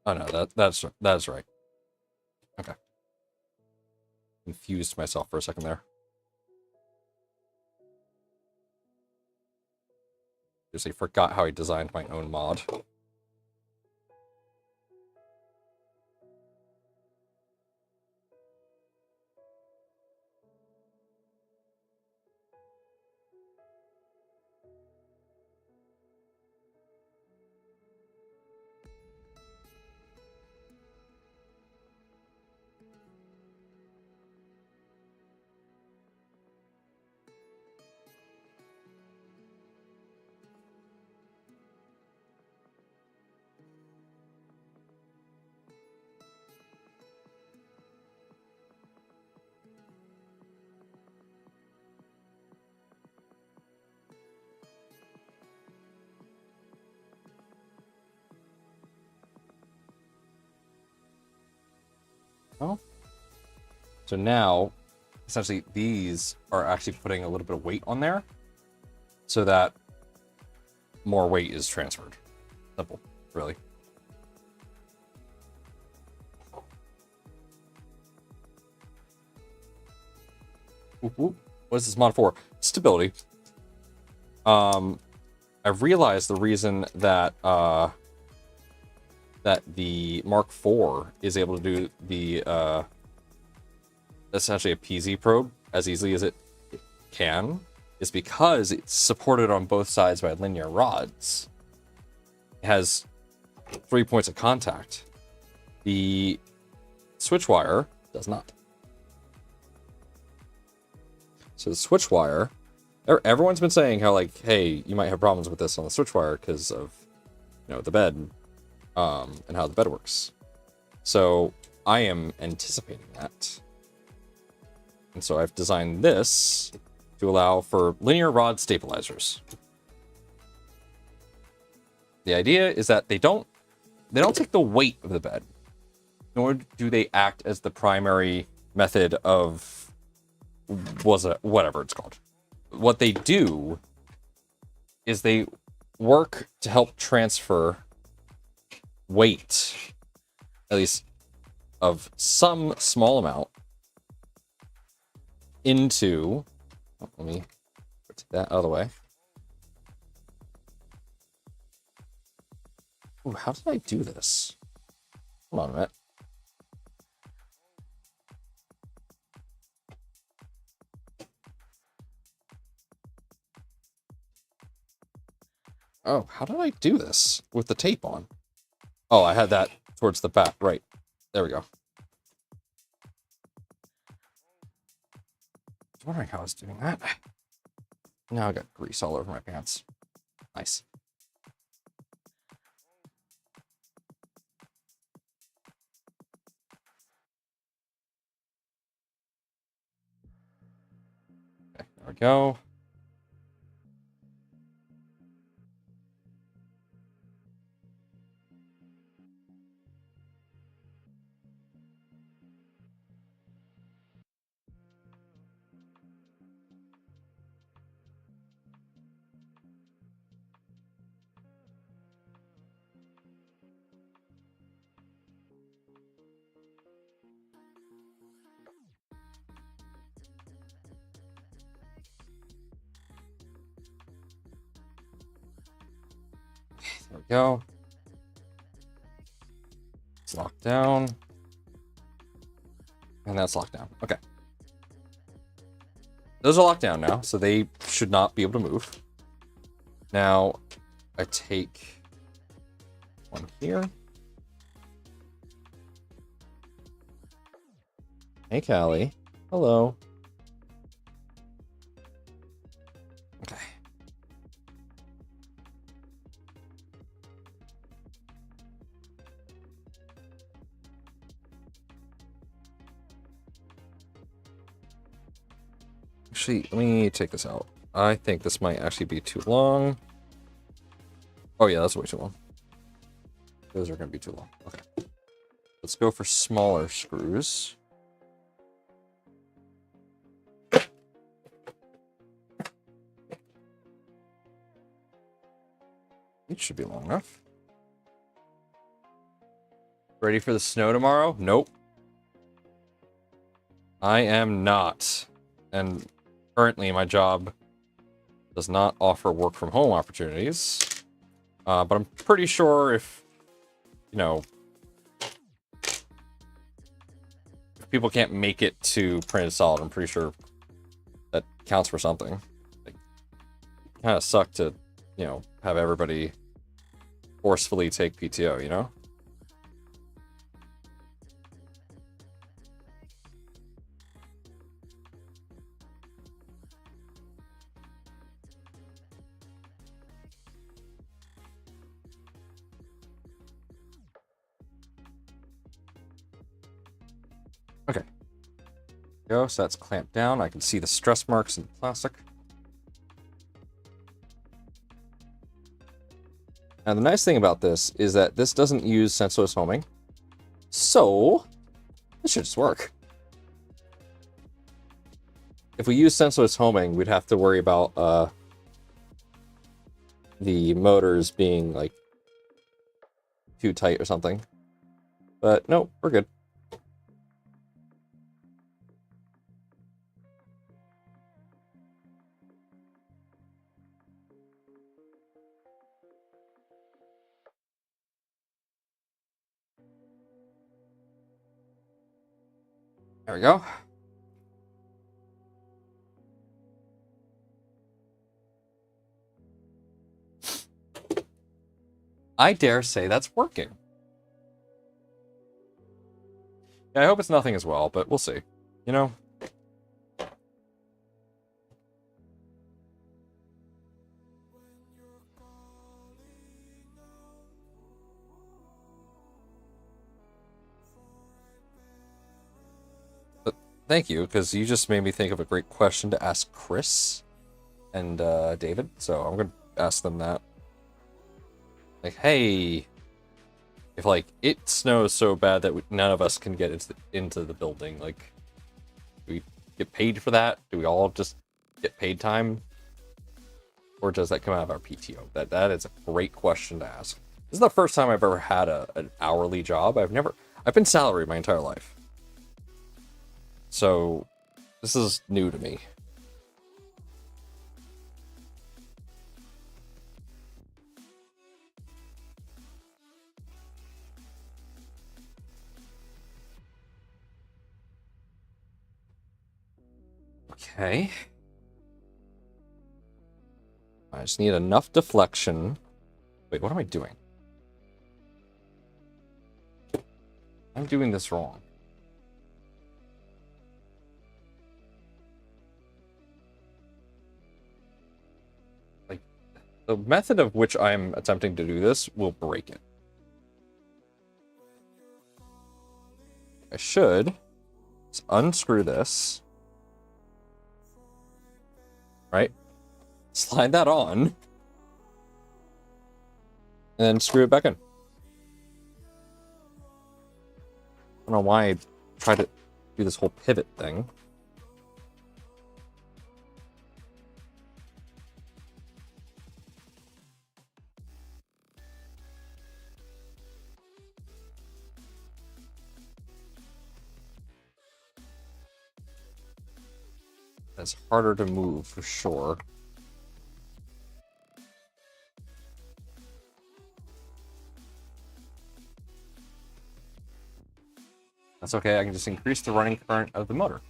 Oh no, that's right. Okay. Confused myself for a second there. Just I forgot how I designed my own mod. Oh. So now, essentially, these are actually putting a little bit of weight on there so that more weight is transferred. Simple, really. What is this mod for? Stability. I realized the reason that that the Mark IV is able to do the essentially a PZ probe as easily as it can is because it's supported on both sides by linear rods. It has 3 points of contact. The Switchwire does not. So the Switchwire, everyone's been saying how like, hey, you might have problems with this on the Switchwire because of, you know, the bed, and how the bed works. So I am anticipating that. And so I've designed this to allow for linear rod stabilizers. The idea is that they don't take the weight of the bed, nor do they act as the primary method of whatever it's called. What they do is they work to help transfer weight, at least of some small amount, into, let me take that out of the way. Ooh, how did I do this? Hold on a minute. Oh, how did I do this with the tape on? Oh, I had that towards the back. Right. There we go. I was wondering how I was doing that. Now I got grease all over my pants. Nice. Okay, there we go. There we go. That's locked down. And that's locked down. Okay. Those are locked down now, so they should not be able to move. Now, I take one here. Hey, Callie. Hello. Okay. Actually, let me take this out. I think this might actually be too long. Oh yeah, that's way too long. Those are going to be too long. Okay. Let's go for smaller screws. Each should be long enough. Ready for the snow tomorrow? Nope. I am not. And currently my job does not offer work from home opportunities. But I'm pretty sure if, you know, if people can't make it to printed solid, I'm pretty sure that counts for something. Like, kind of suck to, you know, have everybody forcefully take PTO, you know? Okay. Go, so that's clamped down. I can see the stress marks in the plastic. Now, the nice thing about this is that this doesn't use sensorless homing. So, this should just work. If we use sensorless homing, we'd have to worry about the motors being, like, too tight or something. But, no, we're good. There we go. I dare say that's working. Yeah, I hope it's nothing as well, but we'll see. You know? But thank you, because you just made me think of a great question to ask Chris and David, so I'm going to ask them that. Like, hey, if, like, it snows so bad that none of us can get into the building, like, do we get paid for that? Do we all just get paid time? Or does that come out of our PTO? That is a great question to ask. This is the first time I've ever had an hourly job. I've been salaried my entire life. So, this is new to me. Okay. I just need enough deflection. Wait, what am I doing? I'm doing this wrong. Like, the method of which I'm attempting to do this will break it. I should just unscrew this. Right? Slide that on. And then screw it back in. I don't know why I tried to do this whole pivot thing. It's harder to move for sure. That's okay, I can just increase the running current of the motor.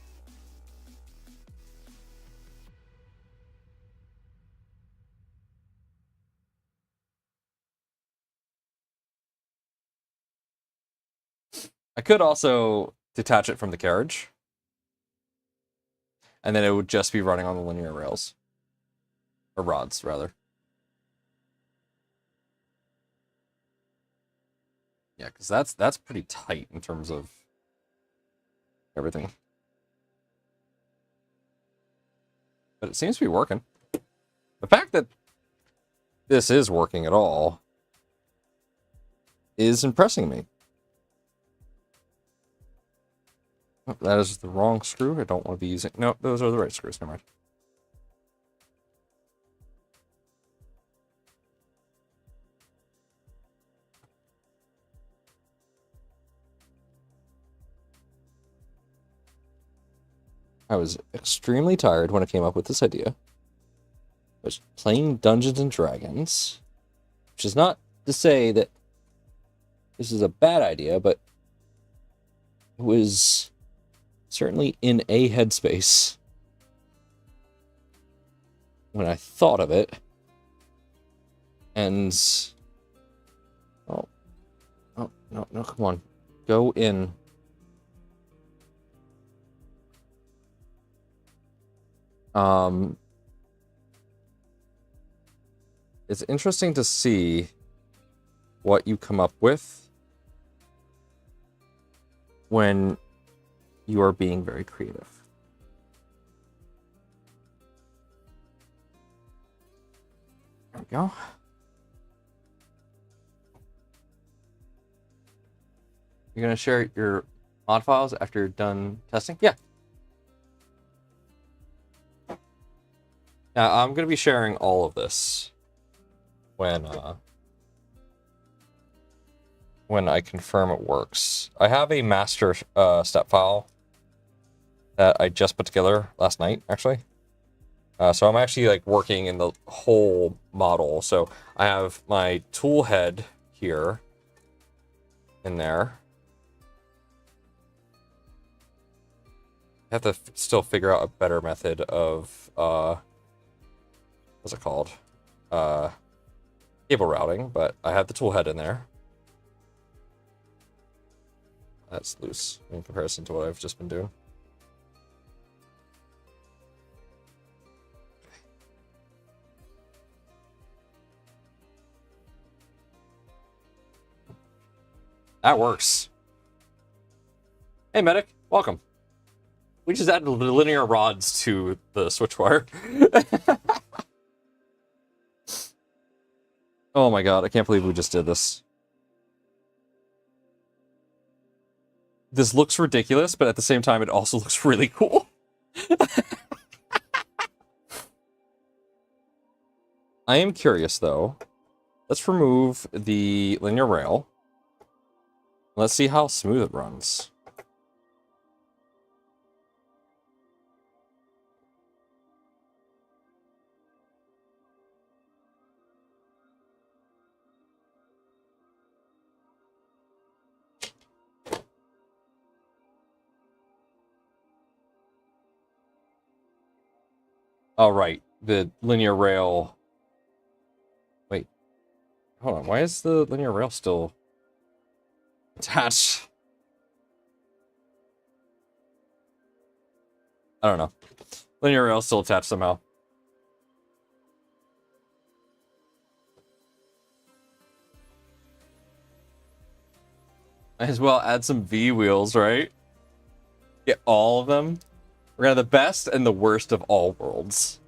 I could also detach it from the carriage, and then it would just be running on the linear rails. Or rods, rather. Yeah, because that's pretty tight in terms of everything. But it seems to be working. The fact that this is working at all is impressing me. Oh, that is the wrong screw. I don't want to be using... No, those are the right screws. Never mind. I was extremely tired when I came up with this idea. I was playing Dungeons and Dragons, which is not to say that this is a bad idea, but it was certainly in a headspace when I thought of it. And oh, no, come on, go in. It's interesting to see what you come up with when you are being very creative. There we go. You're gonna share your mod files after you're done testing? Yeah. Yeah, I'm gonna be sharing all of this when I confirm it works. I have a master step file that I just put together last night, actually. So I'm actually like working in the whole model. So I have my tool head here in there. I have to still figure out a better method of what's it called? Cable routing, but I have the tool head in there. That's loose in comparison to what I've just been doing. That works. Hey, medic, welcome. We just added the linear rods to the Switchwire. Oh my god, I can't believe we just did this. This looks ridiculous, but at the same time, it also looks really cool. I am curious, though. Let's remove the linear rail. Let's see how smooth it runs. All right, the linear rail. Wait, hold on. Why is the linear rail still attached? I don't know. Linear rail still attached somehow. Might as well add some V wheels, right? Get all of them. We're gonna have the best and the worst of all worlds.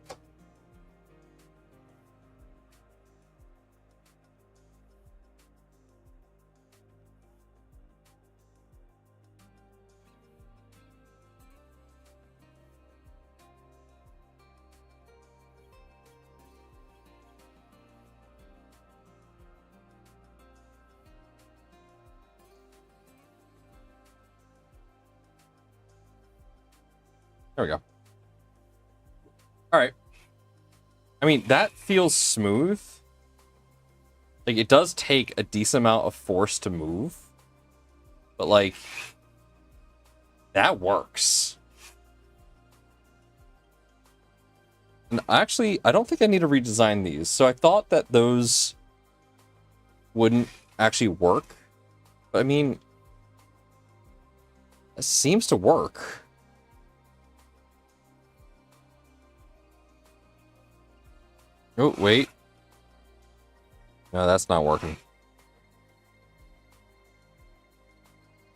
There we go. All right. I mean, that feels smooth. Like, it does take a decent amount of force to move. But, like, That works. And actually, I don't think I need to redesign these. So I thought that those wouldn't actually work. But I mean, it seems to work. Oh, wait. No, that's not working.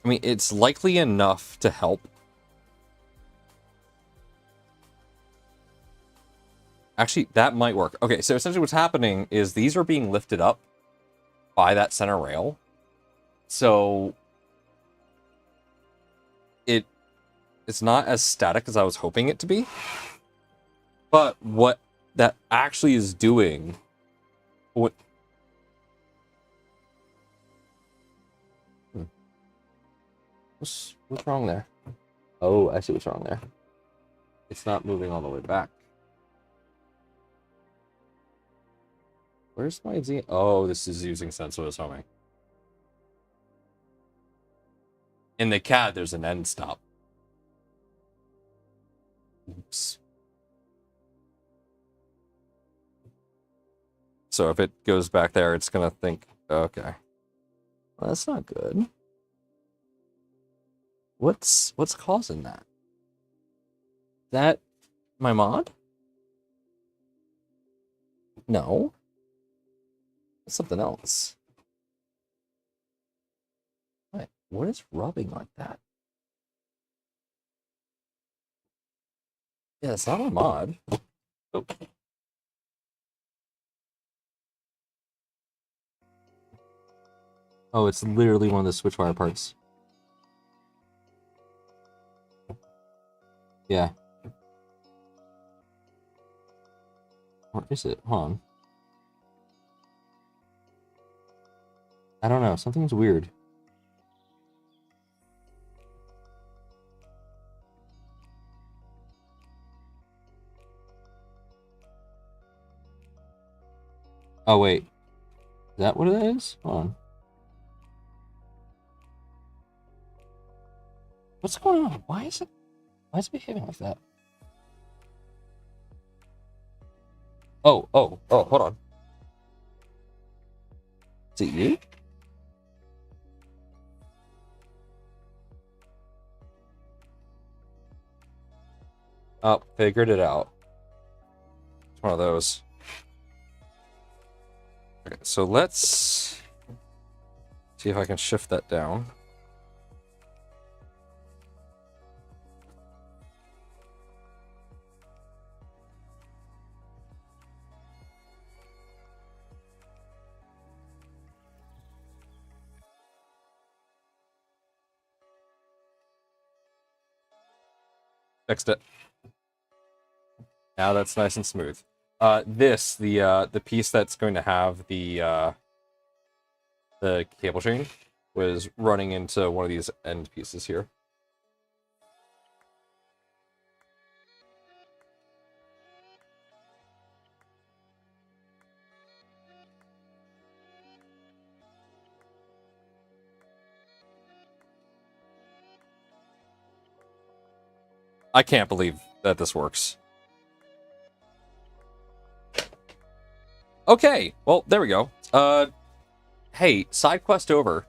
I mean, it's likely enough to help. Actually, that might work. Okay, so essentially what's happening is these are being lifted up by that center rail. So it's not as static as I was hoping it to be. But what that actually is doing... What's wrong there? Oh, I see what's wrong there. It's not moving all the way back. Where's my Z? Oh, this is using sensitive homing. In the CAD, there's an end stop. Oops. So if it goes back there, it's gonna think, okay. Well, that's not good. What's causing that? That my mod? No. That's something else. What is rubbing like that? Yeah, it's not a mod. Oh. Oh, it's literally one of the Switchwire parts. Yeah. What is it? Hold on. I don't know. Something's weird. Oh, wait. Is that what it is? Hold on. What's going on? Why is it behaving like that? Oh, hold on. Is it you? Oh, figured it out. It's one of those. Okay, so let's see if I can shift that down. Fixed it. Now that's nice and smooth. The piece that's going to have the cable chain was running into one of these end pieces here. I can't believe that this works. Okay, well, there we go. Hey, side quest over.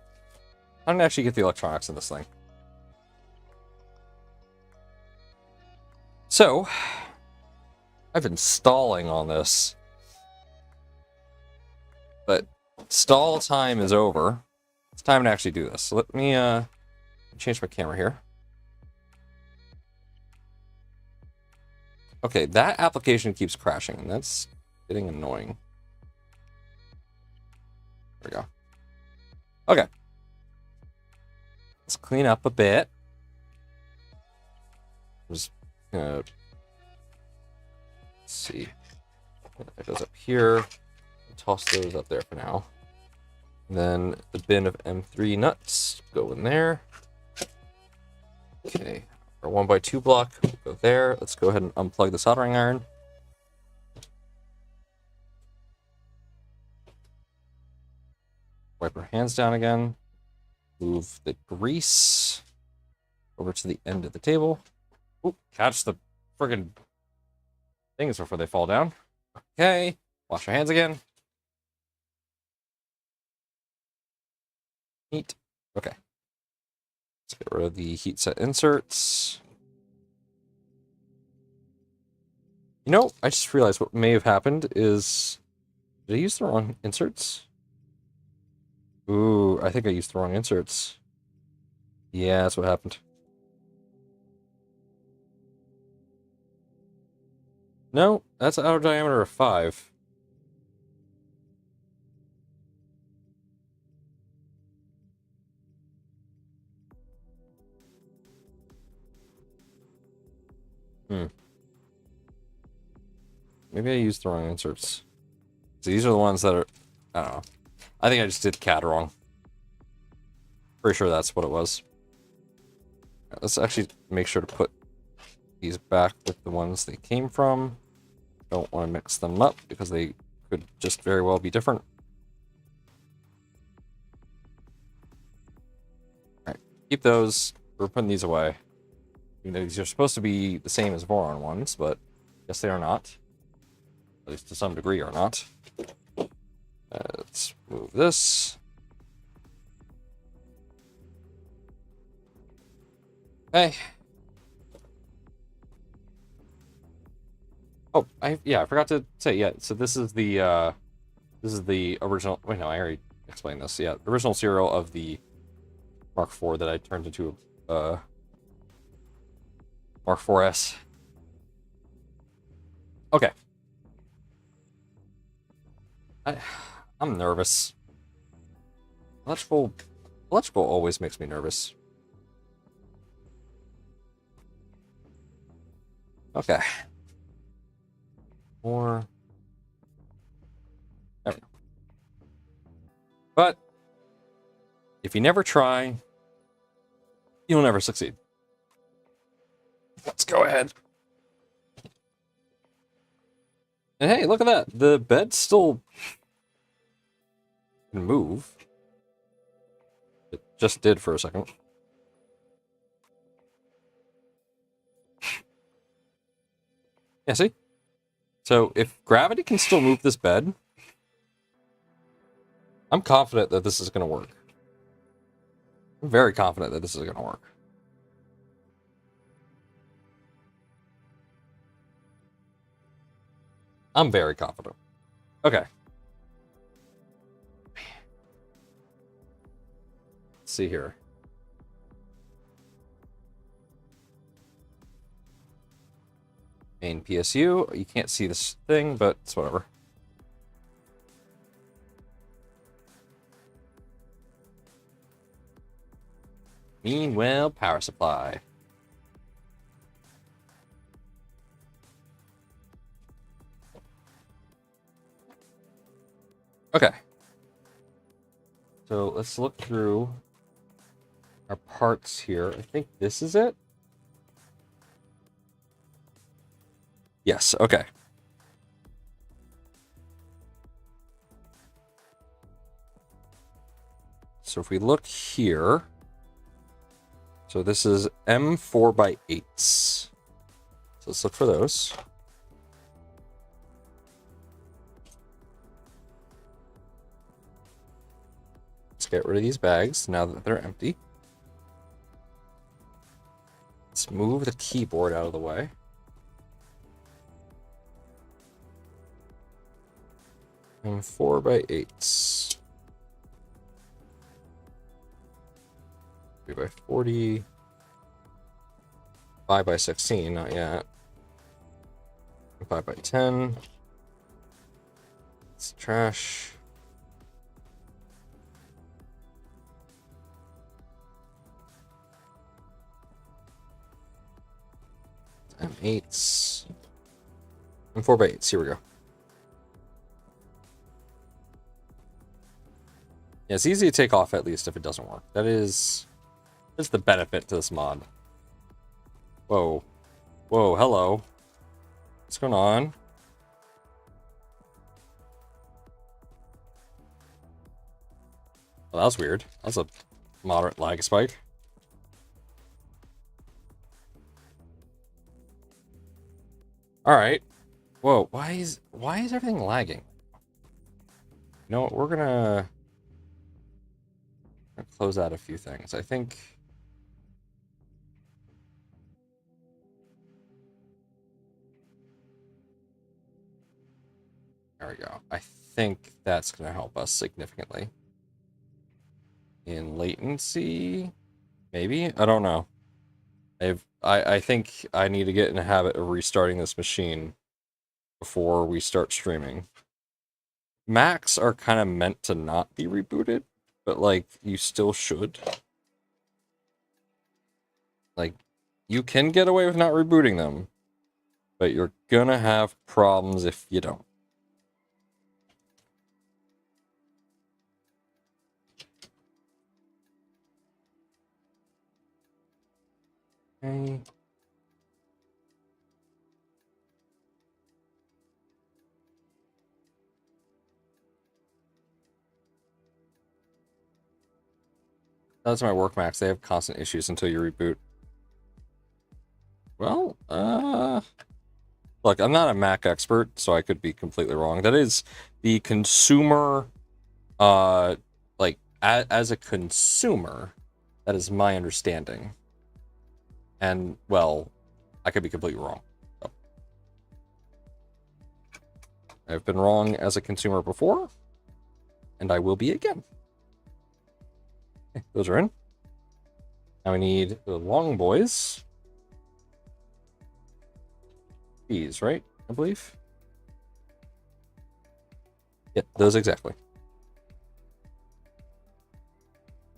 I didn't actually get the electronics in this thing. So, I've been stalling on this. But stall time is over. It's time to actually do this. So let me change my camera here. Okay, that application keeps crashing, and that's getting annoying. There we go. Okay. Let's clean up a bit. Just let's see. It goes up here. Toss those up there for now. And then the bin of M3 nuts go in there. Okay. Our 1x2 block will go there. Let's go ahead and unplug the soldering iron. Wipe our hands down again. Move the grease over to the end of the table. Oop, catch the friggin' things before they fall down. Okay, wash your hands again. Neat. Okay. Let's get rid of the heat set inserts. You know, I just realized what may have happened is... Did I use the wrong inserts? Ooh, I think I used the wrong inserts. Yeah, that's what happened. No, that's an outer diameter of 5. Maybe I used the wrong inserts. So these are the ones that are... I don't know. I think I just did CAD wrong. Pretty sure that's what it was. Let's actually make sure to put these back with the ones they came from. Don't want to mix them up because they could just very well be different. Alright, keep those. We're putting these away. You know, these are supposed to be the same as Voron ones, but I guess they are not. At least to some degree are not. Let's move this. Okay. Oh, I forgot to say, yeah, so this is the original, wait, no, I already explained this. Yeah, original serial of the Mark IV that I turned into Mark IVS. Okay. I'm nervous. Electrical always makes me nervous. Okay. More. There we go. But if you never try, you'll never succeed. Let's go ahead. And hey, look at that. The bed still can move. It just did for a second. Yeah, see? So if gravity can still move this bed, I'm confident that this is going to work. I'm very confident that this is going to work. I'm very confident. Okay. Let's see here. Main PSU. You can't see this thing, but it's whatever. Meanwhile, power supply. Okay. So let's look through our parts here. I think this is it. Yes, okay. So if we look here, so this is M4x8s. So let's look for those. Let's get rid of these bags now that they're empty. Let's move the keyboard out of the way. And 4x8s. 3x40. 5x16, not yet. 5x10. It's trash. M8s. And 4x8s, here we go. Yeah, it's easy to take off at least if it doesn't work. That's the benefit to this mod. Whoa. Whoa, hello. What's going on? Well, that was weird. That was a moderate lag spike. Alright. Whoa, why is everything lagging? You know what, we're gonna close out a few things. I think there we go. I think that's gonna help us significantly. In latency, maybe? I don't know. I think I need to get in the habit of restarting this machine before we start streaming. Macs are kind of meant to not be rebooted, but like you still should. Like you can get away with not rebooting them, but you're gonna have problems if you don't. Okay. That's my work Macs. They have constant issues until you reboot. Well, look, I'm not a Mac expert, so I could be completely wrong. That is the consumer, like, as a consumer, that is my understanding. And, well, I could be completely wrong. So. I've been wrong as a consumer before, and I will be again. Okay, those are in. Now we need the long boys. These, right? I believe. Yeah, those exactly.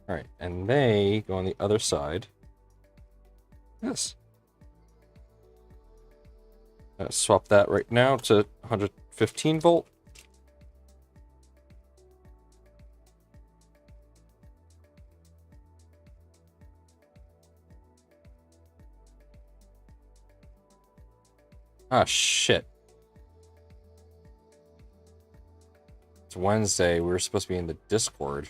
All right, and they go on the other side. Yes. Swap that right now to 115 volt. Ah, shit. It's Wednesday. We were supposed to be in the Discord.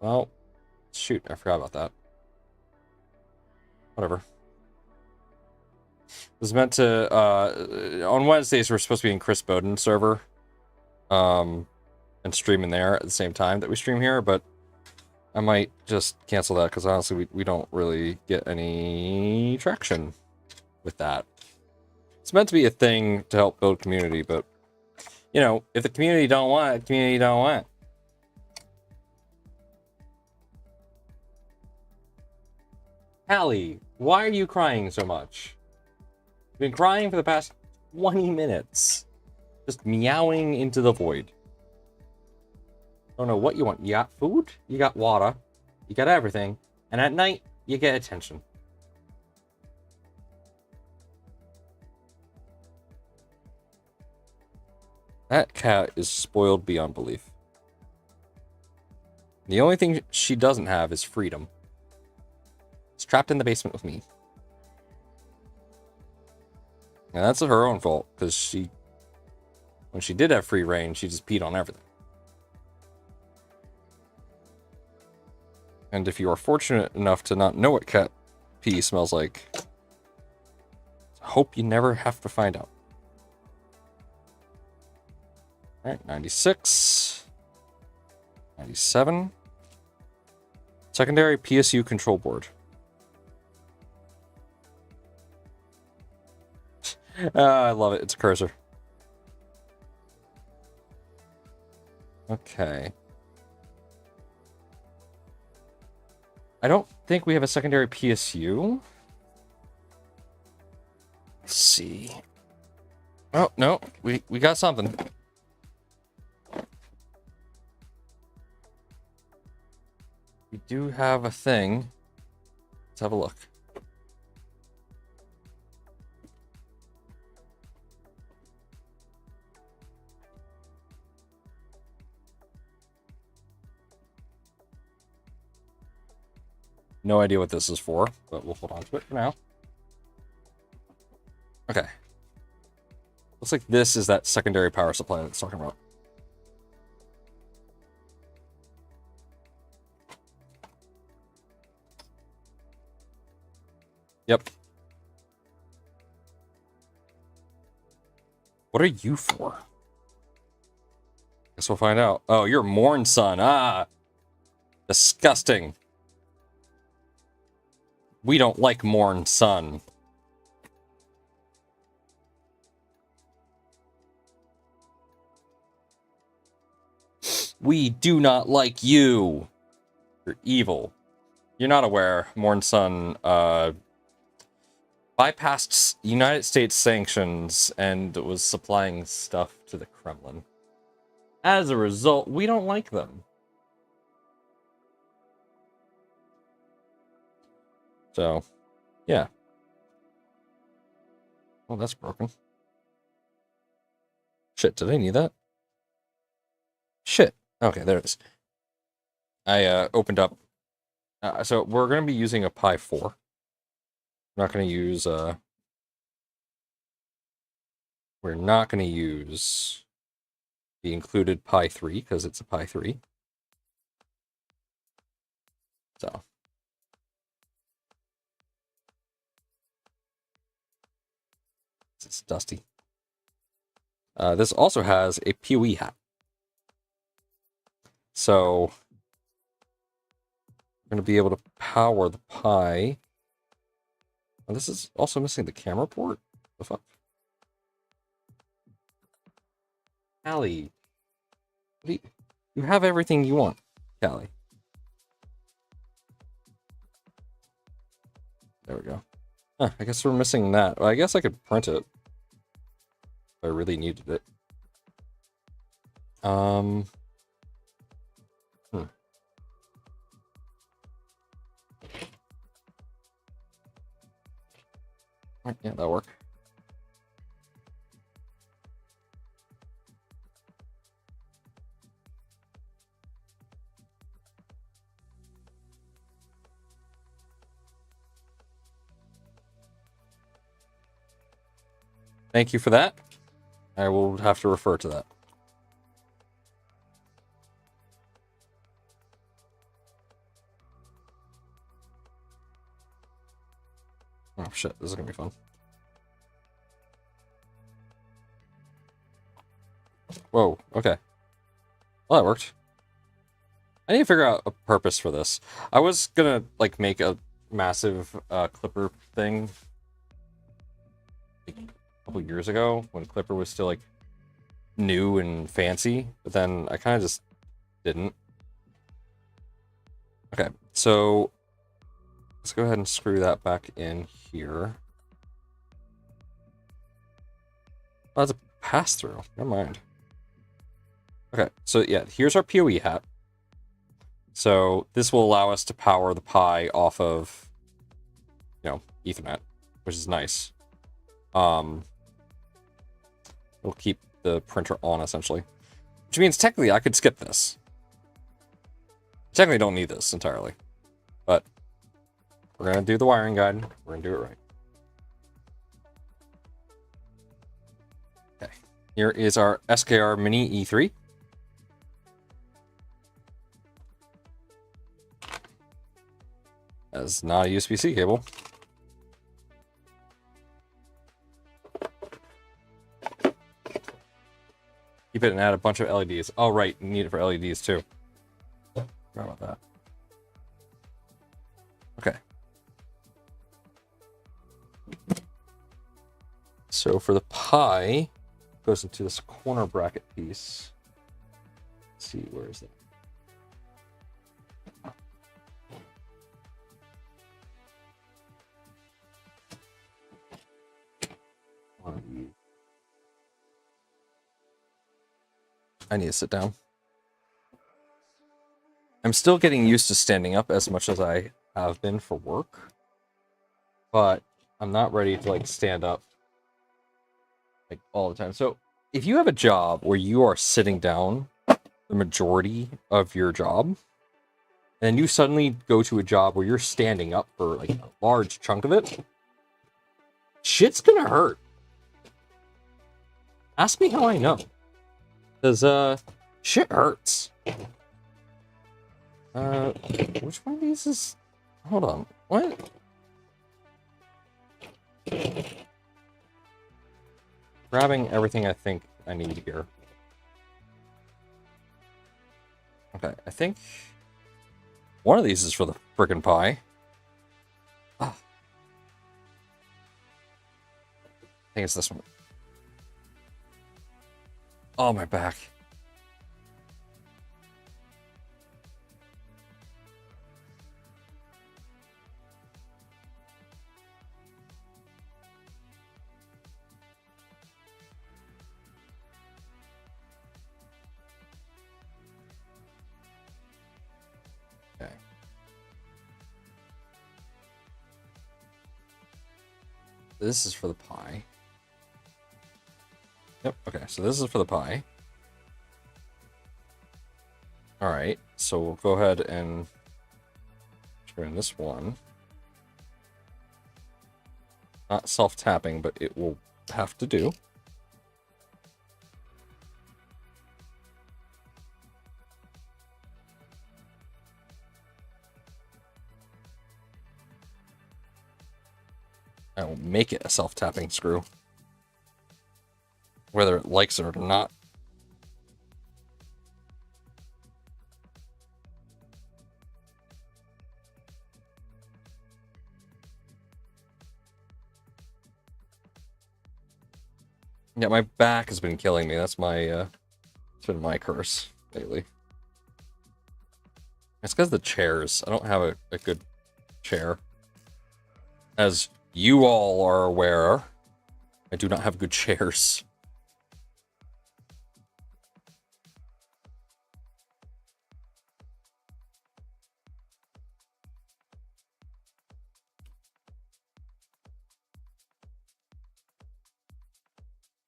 Well, shoot, I forgot about that. Whatever. It was meant to, on Wednesdays, we're supposed to be in Chris Bowden's server, and streaming there at the same time that we stream here, but I might just cancel that, because honestly, we don't really get any traction with that. It's meant to be a thing to help build community, but, you know, if the community don't want it, the community don't want it. Hallie, why are you crying so much? You've been crying for the past 20 minutes. Just meowing into the void. Don't know what you want. You got food, you got water, you got everything, and at night, you get attention. That cat is spoiled beyond belief. The only thing she doesn't have is freedom. It's trapped in the basement with me. And that's her own fault, because when she did have free reign, she just peed on everything. And if you are fortunate enough to not know what cat pee smells like, I hope you never have to find out. Alright, 96. 97. Secondary PSU control board. I love it. It's a cursor. Okay. I don't think we have a secondary PSU. Let's see. Oh, no. We got something. We do have a thing. Let's have a look. No idea what this is for, but we'll hold on to it for now. Okay. Looks like this is that secondary power supply that's talking about. Yep. What are you for? Guess we'll find out. Oh, you're Morn Sun. Ah! Disgusting. We don't like Morn Sun. We do not like you. You're evil. You're not aware, Morn Sun, bypassed United States sanctions and was supplying stuff to the Kremlin. As a result, we don't like them. So, yeah. Well, that's broken. Shit, did I need that? Shit. Okay, there it is. I opened up. So we're going to be using a Pi 4. We're not going to use... We're not going to use the included Pi 3 because it's a Pi 3. So. It's dusty. This also has a POOOWWAAAHH hat. So, I'm going to be able to power the Pi. Oh, this is also missing the camera port? The fuck? Callie. You have everything you want, Callie. There we go. Huh, I guess we're missing that. Well, I guess I could print it. If I really needed it. Yeah, that'll work. Thank you for that. I will have to refer to that. Oh shit, this is gonna be fun. Whoa, okay. Well, that worked. I need to figure out a purpose for this. I was gonna, like, make a massive Clipper thing like, a couple years ago when Clipper was still, like, new and fancy, but then I kind of just didn't. Okay, so let's go ahead and screw that back in here. Oh, that's a pass-through. Never mind. Okay, so yeah, here's our PoE hat. So this will allow us to power the Pi off of, you know, Ethernet, which is nice. It'll keep the printer on, essentially. Which means, technically, I could skip this. Technically, don't need this entirely. But we're going to do the wiring guide. We're going to do it right. Okay. Here is our SKR Mini E3. That's not a USB-C cable. Keep it and add a bunch of LEDs. Oh, right. You need it for LEDs, too. Forgot about that. Okay. So for the Pi, it goes into this corner bracket piece. Let's see, where is that? I need to sit down. I'm still getting used to standing up as much as I have been for work, but I'm not ready to like stand up like all the time. So if you have a job where you are sitting down the majority of your job, and then you suddenly go to a job where you're standing up for like a large chunk of it, shit's gonna hurt. Ask me how I know. Because, shit hurts. Which one of these is... Hold on. What? Grabbing everything I think I need here. Okay, I think... One of these is for the frickin' pie. Ah. I think it's this one. Oh, my back. Okay. This is for the pie. Yep, okay, so this is for the pie. Alright, so we'll go ahead and turn this one. Not self-tapping, but it will have to do. I will make it a self-tapping screw. Whether it likes it or not. Yeah, my back has been killing me. That's my, it's been my curse lately. It's because of the chairs. I don't have a good chair. As you all are aware, I do not have good chairs.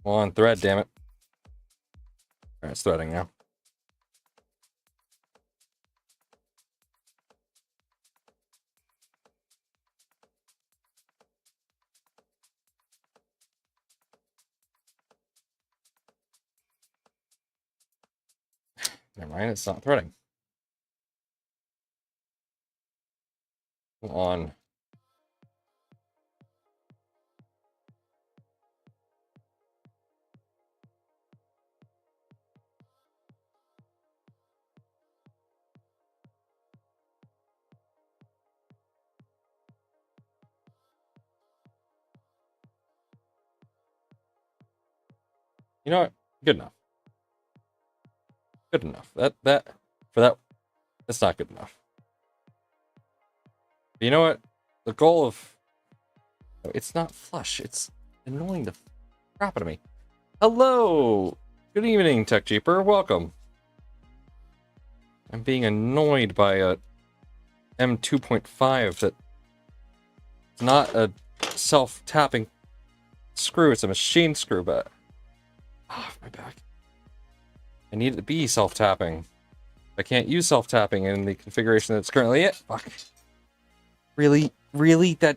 Well, on thread, damn it. Alright, it's threading now. Never mind, it's not threading. Come on. You know what? Good enough. Good enough. That's not good enough. But you know what? The goal of... It's not flush. It's annoying the crap out of me. Hello! Good evening, Tech Jeeper. Welcome. I'm being annoyed by a M2.5 that's not a self-tapping screw. It's a machine screw, but... Ah, my back. I need it to be self-tapping. I can't use self-tapping in the configuration that's currently it. Fuck. Really? Really? That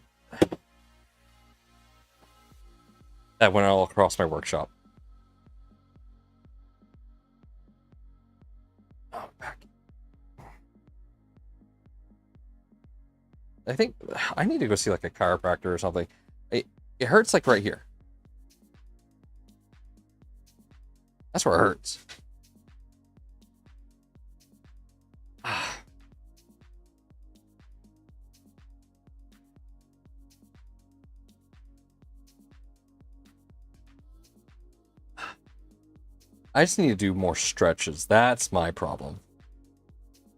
went all across my workshop. Oh, back. I think I need to go see like a chiropractor or something. It hurts like right here. That's where it hurts. I just need to do more stretches. That's my problem.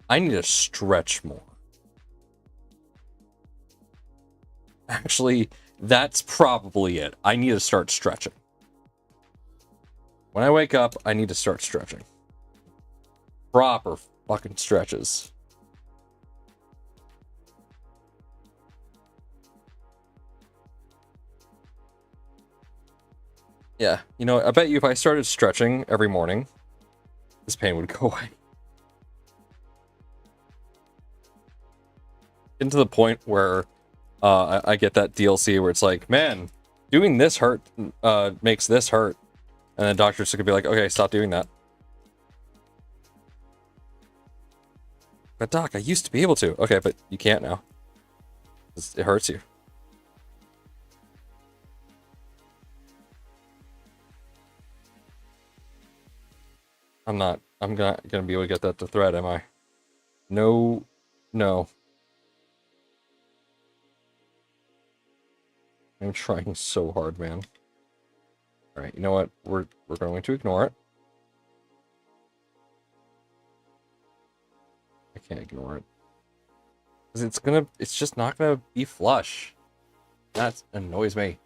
I need to stretch more. Actually, that's probably it. I need to start stretching. When I wake up, I need to start stretching. Proper fucking stretches. Yeah, you know, I bet you if I started stretching every morning, this pain would go away. Into the point where I get that DLC where it's like, man, doing this hurt makes this hurt. And the doctor's gonna be like, okay, stop doing that. But doc, I used to be able to. Okay, but you can't now. It hurts you. I'm gonna be able to get that to thread, am I? No. No. I'm trying so hard, man. Alright, you know what? We're going to ignore it. I can't ignore it. Because it's just not gonna be flush. That annoys me.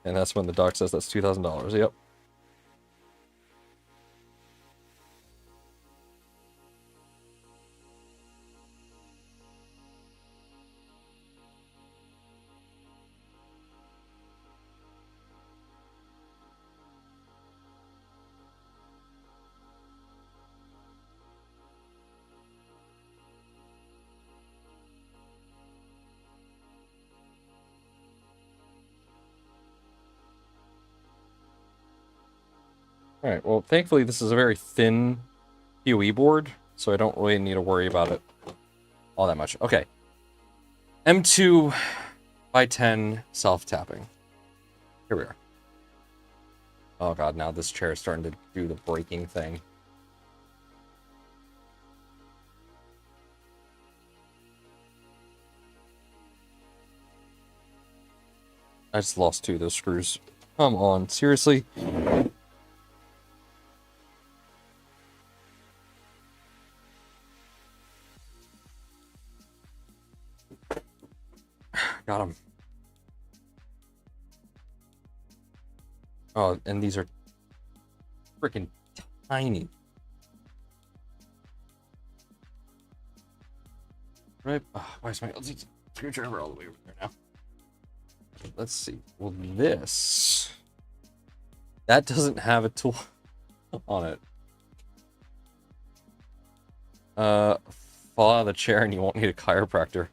And that's when the doc says that's $2,000. Yep. Alright, well, thankfully this is a very thin PoE board, so I don't really need to worry about it all that much. Okay. M2 by 10 self-tapping. Here we are. Oh god, now this chair is starting to do the breaking thing. I just lost 2 of those screws. Come on, seriously? Got him. Oh, and these are freaking tiny. Right? Oh, why is my screwdriver all the way over there now? Let's see. Well, this... That doesn't have a tool on it. Fall out of the chair and you won't need a chiropractor.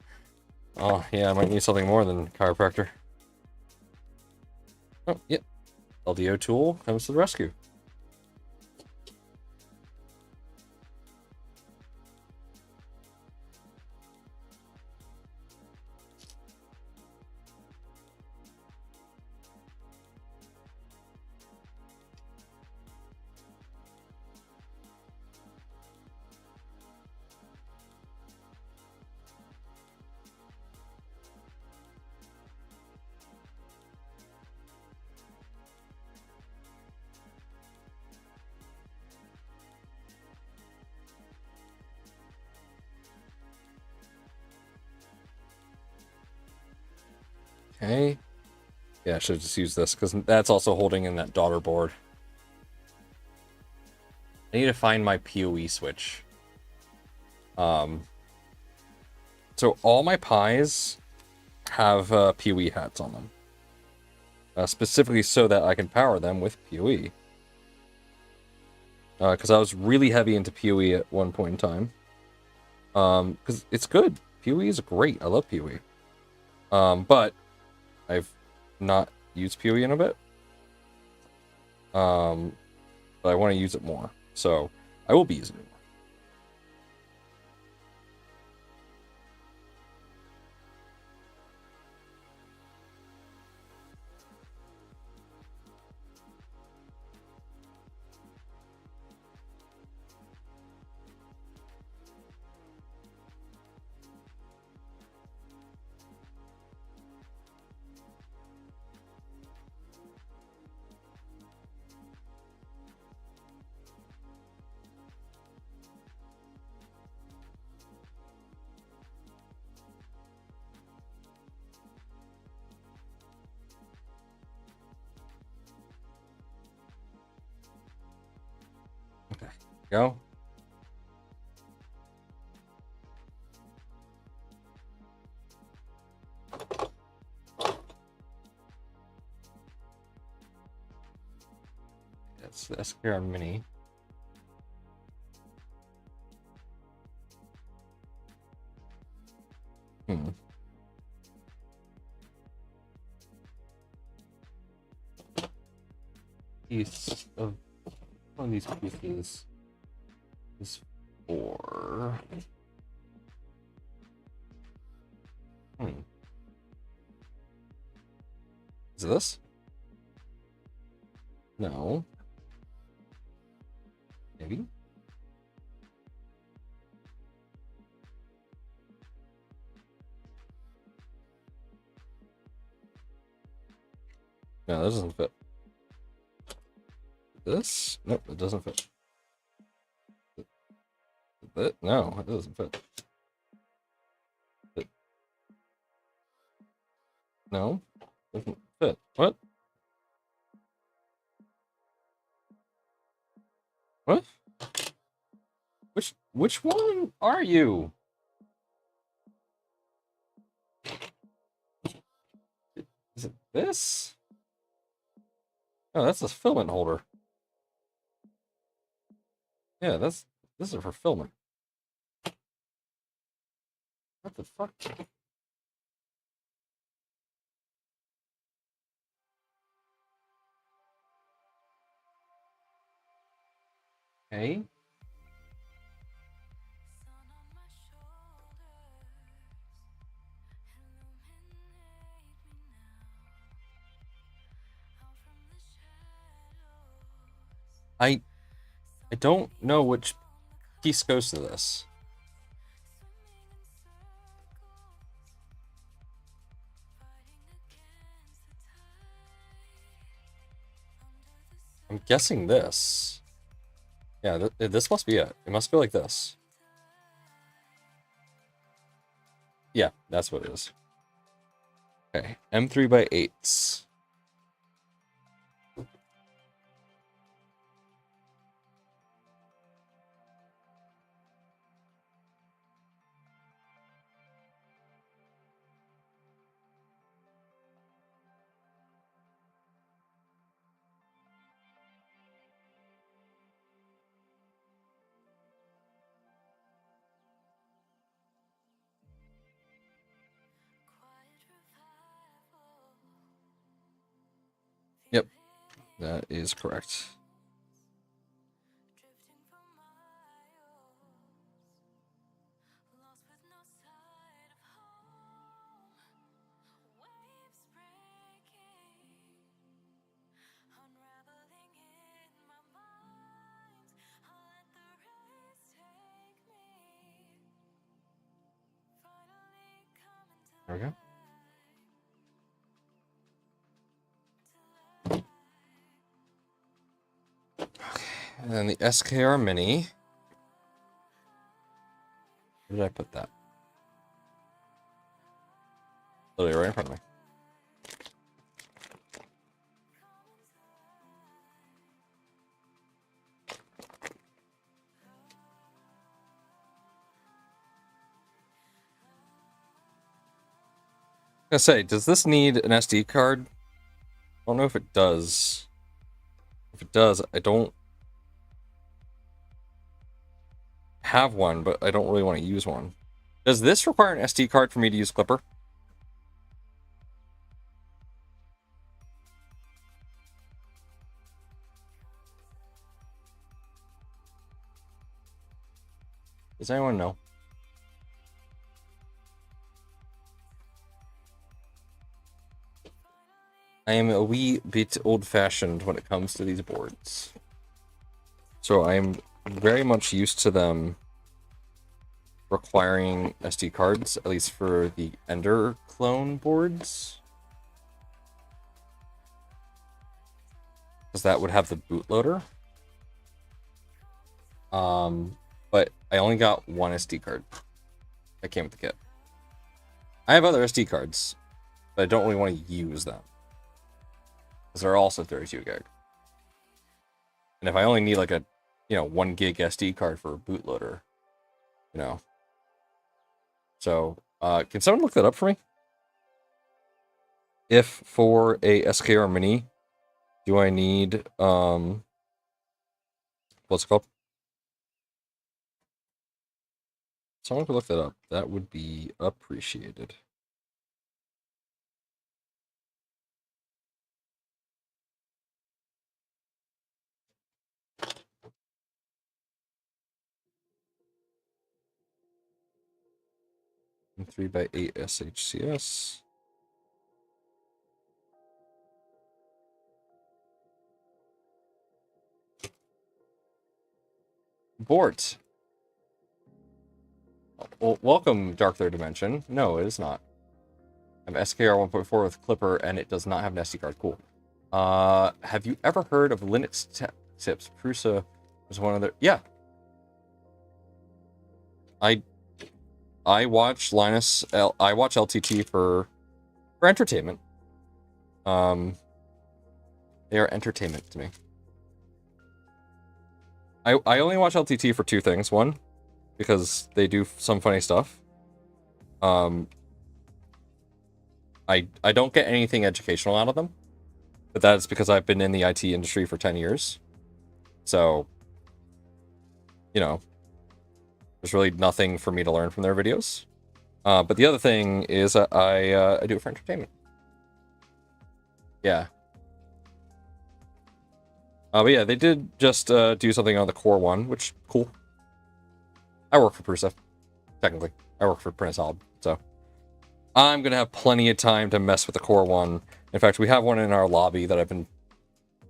Oh, yeah, I might need something more than chiropractor. Oh, yep. LDO tool comes to the rescue. Okay. Yeah, I should have just used this, because that's also holding in that daughter board. I need to find my PoE switch. So all my pies have PoE hats on them. Specifically so that I can power them with PoE. Because I was really heavy into PoE at one point in time. Because it's good. PoE is great. I love PoE. But I've not used PoE in a bit. But I want to use it more. So I will be using it more. Okay, go. That's the SKR Mini. piece of one of these pieces is for. Is it this? No. Maybe? No, that doesn't fit. This? Nope, it doesn't fit. That? No, it doesn't fit. No, doesn't fit. What? What? Which one are you? Is it this? Oh, that's a filament holder. Yeah, this is for filament. What the fuck? Okay. I don't know which piece goes to this. I'm guessing this. Yeah, this must be it. It must go like this. Yeah, that's what it is. Okay, M3 by 8s. Yep, that is correct. There we go. Okay, and then the SKR Mini. Where did I put that? Literally right in front of me. I say, does this need an SD card? I don't know if it does. If it does, I don't have one, but I don't really want to use one. Does this require an SD card for me to use Clipper? Does anyone know? I am a wee bit old-fashioned when it comes to these boards. So I'm very much used to them requiring SD cards, at least for the Ender clone boards. Because that would have the bootloader. But I only got one SD card that came with the kit. I have other SD cards, but I don't really want to use them. Because they're also 32 gig. And if I only need like a, 1 gig SD card for a bootloader, So, can someone look that up for me? If for a SKR Mini, do I need, what's it called? Someone could look that up. That would be appreciated. 3x8 SHCS. Bort. Well, welcome, Dark Third Dimension. No, it is not. I have SKR 1.4 with Clipper, and it does not have an SD card. Cool. Have you ever heard of Linux tips? Prusa was one of the... Yeah. I watch Linus... I watch LTT for entertainment. They are entertainment to me. I only watch LTT for two things. One, because they do some funny stuff. I don't get anything educational out of them, but that's because I've been in the IT industry for 10 years. So, you know, there's really nothing for me to learn from their videos. But the other thing is I do it for entertainment. Yeah. But yeah, they did just do something on the Core one, which, cool. I work for Prusa, technically. I work for Printed, so I'm gonna have plenty of time to mess with the Core one. In fact, we have one in our lobby that I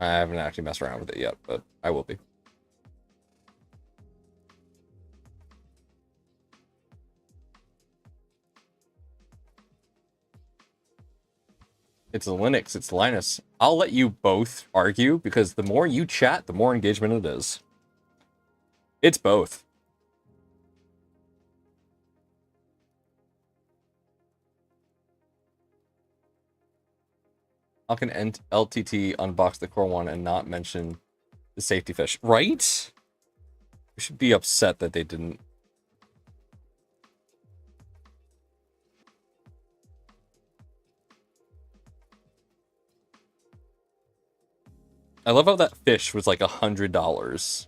haven't actually messed around with it yet, but I will be. It's Linux, it's Linus. I'll let you both argue, because the more you chat, the more engagement it is. It's both. How can LTT unbox the Core one and not mention the safety fish? Right? We should be upset that they didn't. I love how that fish was like $100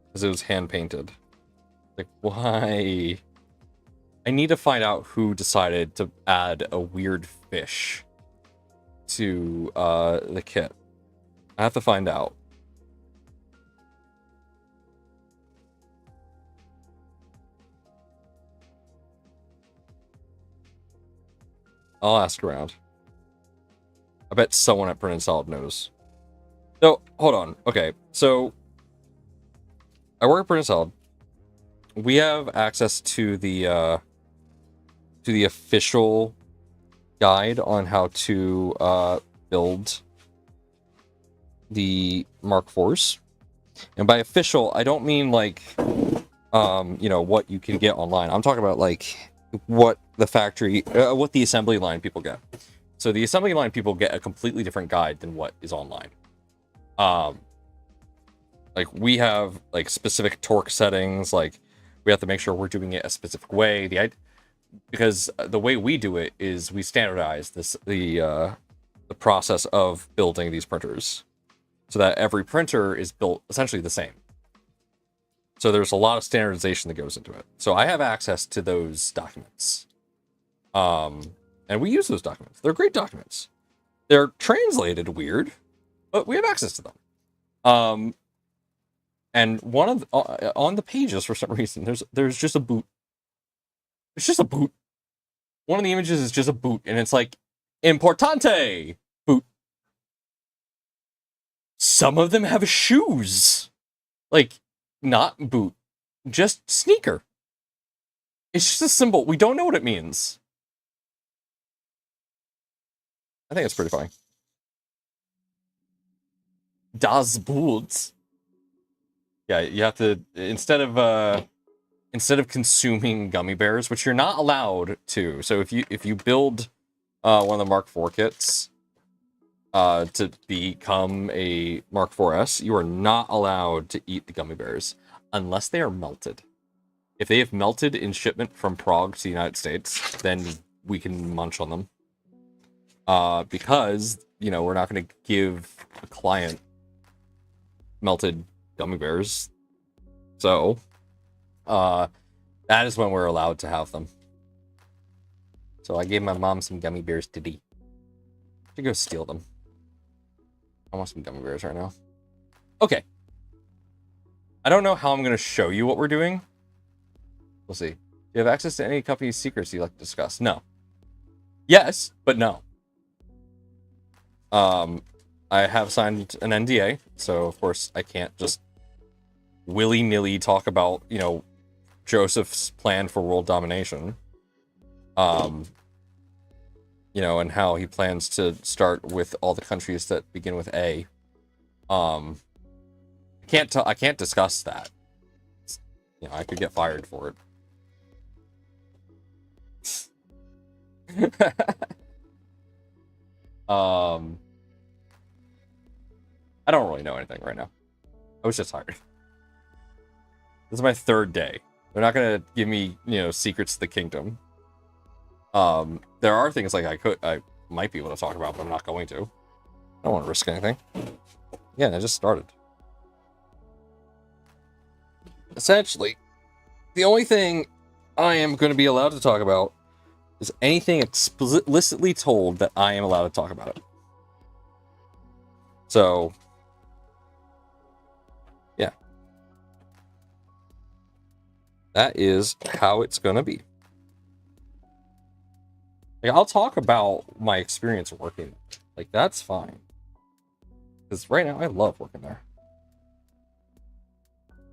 because it was hand painted. Like, why? I need to find out who decided to add a weird fish to the kit. I have to find out. I'll ask around. I bet someone at Print and Solid knows. So, hold on. Okay, so I work at Print and Solid. We have access to the official guide on how to build the Mark IVs. And by official, I don't mean like you know, what you can get online. I'm talking about like what the factory, what the assembly line people get. So the assembly line people get a completely different guide than what is online. Like we have like specific torque settings, like we have to make sure we're doing it a specific way. Because the way we do it is we standardize the process of building these printers so that every printer is built essentially the same. So there's a lot of standardization that goes into it. So I have access to those documents. And we use those documents. They're great documents. They're translated weird, but we have access to them. And one of on the pages for some reason there's just a boot. It's just a boot. One of the images is just a boot, and it's like importante boot. Some of them have shoes, like not boot, just sneaker. It's just a symbol. We don't know what it means. I think it's pretty funny. Das Boot. Yeah, you have to instead of consuming gummy bears, which you're not allowed to. So if you build one of the Mark IV kits to become a Mark IVs, you are not allowed to eat the gummy bears unless they are melted. If they have melted in shipment from Prague to the United States, then we can munch on them. Because, you know, we're not going to give a client melted gummy bears. So, that is when we're allowed to have them. So I gave my mom some gummy bears today. I should go steal them. I want some gummy bears right now. Okay. I don't know how I'm going to show you what we're doing. We'll see. you have access to any company's secrets you'd like to discuss? No. Yes, but no. I have signed an NDA, so of course I can't just willy-nilly talk about, you know, Joseph's plan for world domination. You know, and how he plans to start with all the countries that begin with A. I can't discuss that. You know, I could get fired for it. I don't really know anything right now. I was just hired. This is my third day. They're not gonna give me, you know, secrets to the kingdom. There are things like I might be able to talk about, but I'm not going to. I don't want to risk anything. Yeah, I just started. Essentially, the only thing I am going to be allowed to talk about is anything explicitly told that I am allowed to talk about it. So, yeah. That is how it's going to be. Like, I'll talk about my experience working. Like, that's fine. Because right now, I love working there.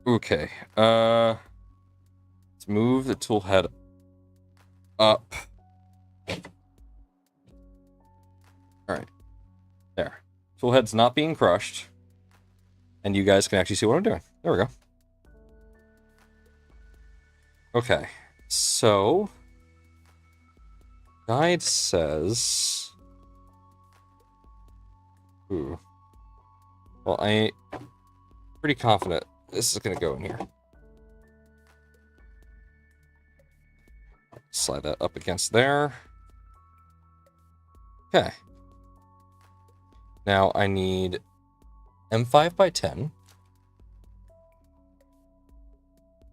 Okay. Let's move the tool head up. Alright. There. Tool head's not being crushed. And you guys can actually see what I'm doing. There we go. Okay. So... Guide says... Ooh. Well, I'm pretty confident this is going to go in here. Slide that up against there. Okay. Now I need M5 by 10.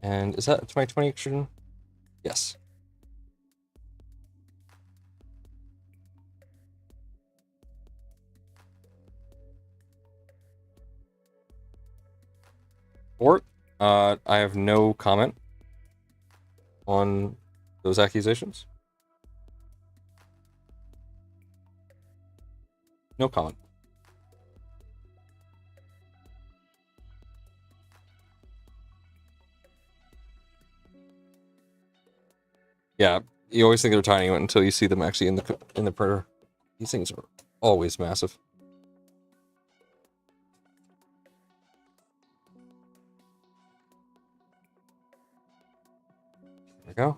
And is that my 20 extrusion? Yes. Fort, I have no comment on those accusations. No comment. Yeah, you always think they're tiny until you see them actually in the printer. These things are always massive. There we go.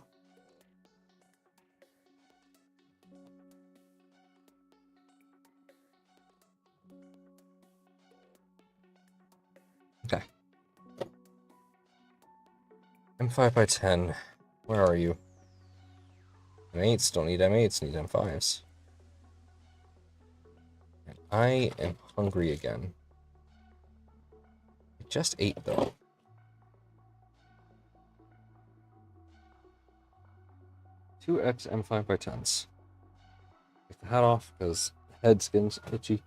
Okay. M5 by 10. Where are you? M8s don't need M8s, need M5s. And I am hungry again. I just ate, though. Two X M5 by 10s. Take the hat off because head skin's itchy.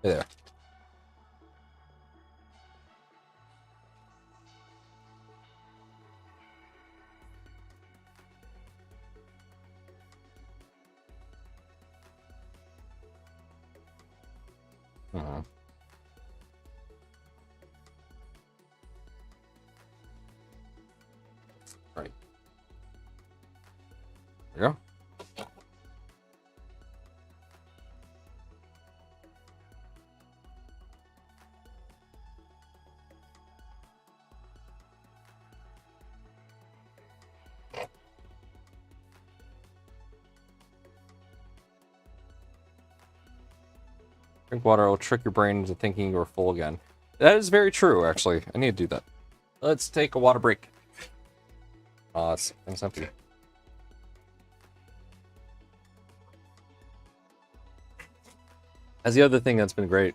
Hey there. Right. There we go. Drink water will trick your brain into thinking you're full again. That is very true, actually. I need to do that. Let's take a water break. It's empty. As the other thing that's been great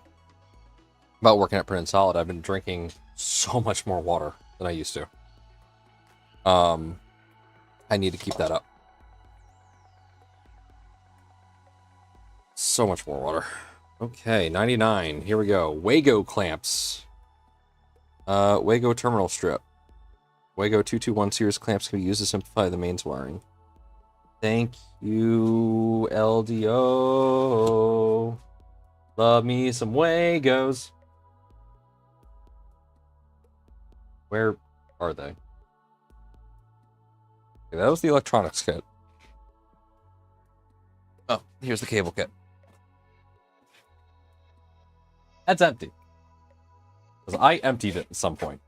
about working at Print and Solid, I've been drinking so much more water than I used to. I need to keep that up. So much more water. Okay, 99. Here we go. Wago clamps. Wago terminal strip. Wago 221 series clamps can be used to simplify the mains wiring. Thank you, LDO. Love me some Wagos. Where are they? Okay, that was the electronics kit. Oh, here's the cable kit. That's empty. Because I emptied it at some point.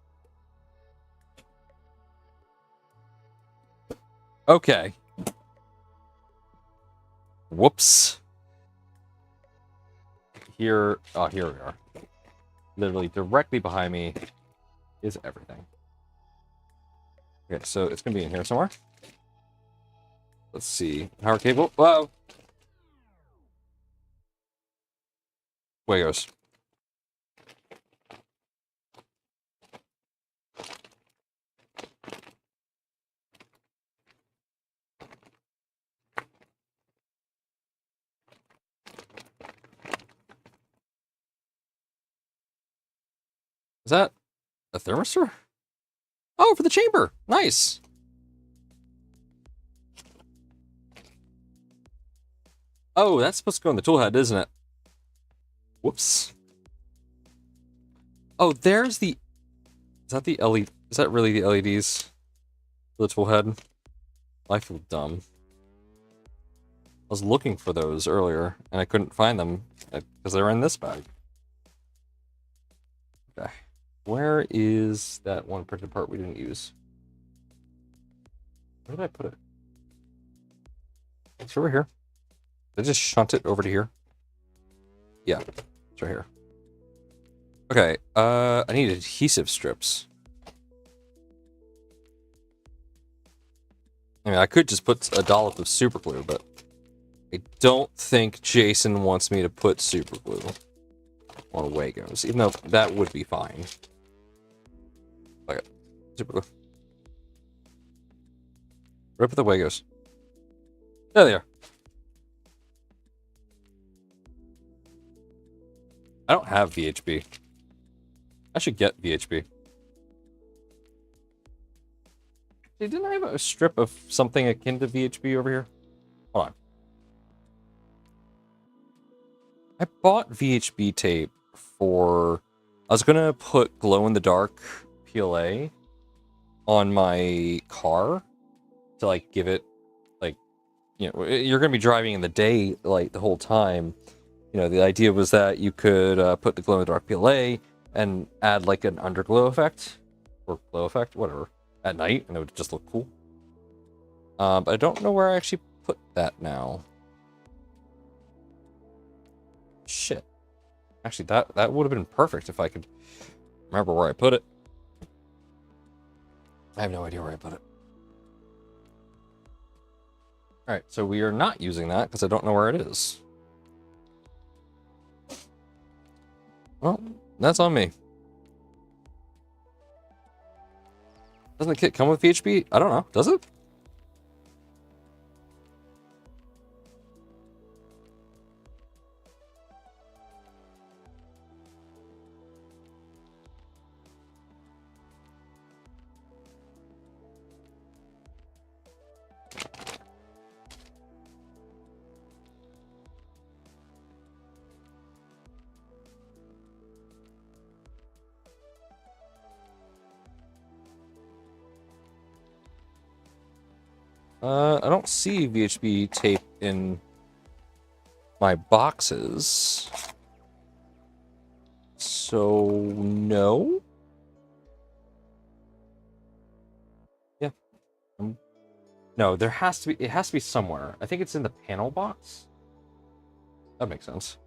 Okay. Whoops. Here, oh, here we are. Literally directly behind me is everything. Okay, so it's gonna be in here somewhere. Let's see. Power cable. Whoa! Wagos. Is that a thermistor? Oh, for the chamber. Nice. Oh, that's supposed to go in the tool head, isn't it? Whoops. Oh, there's the... Is that the LED? Is that really the LEDs for the tool head? I feel dumb. I was looking for those earlier, and I couldn't find them because they were in this bag. Okay. Where is that one printed part we didn't use? Where did I put it? It's over here. Did I just shunt it over to here? Yeah, it's right here. Okay, I need adhesive strips. I mean, I could just put a dollop of super glue, but I don't think Jason wants me to put super glue on Wagos, even though that would be fine. Okay, super glue. Rip the Wagos. There they are. I don't have VHB. I should get VHB. Didn't I have a strip of something akin to VHB over here? Hold on. I bought VHB tape for... I was gonna put glow-in-the-dark PLA on my car to, like, give it, like, you know, you're gonna be driving in the day, like, the whole time. You know, the idea was that you could put the glow-in-the-dark PLA and add, like, an underglow effect, or glow effect, whatever, at night, and it would just look cool. But I don't know where I actually put that now. Shit. Actually, that would have been perfect if I could remember where I put it. I have no idea where I put it. Alright, so we are not using that because I don't know where it is. Well, that's on me. Doesn't the kit come with VHB? I don't know. Does it? I don't see VHB tape in my boxes. So, no? Yeah. No, there has to be, it has to be somewhere. I think it's in the panel box. That makes sense.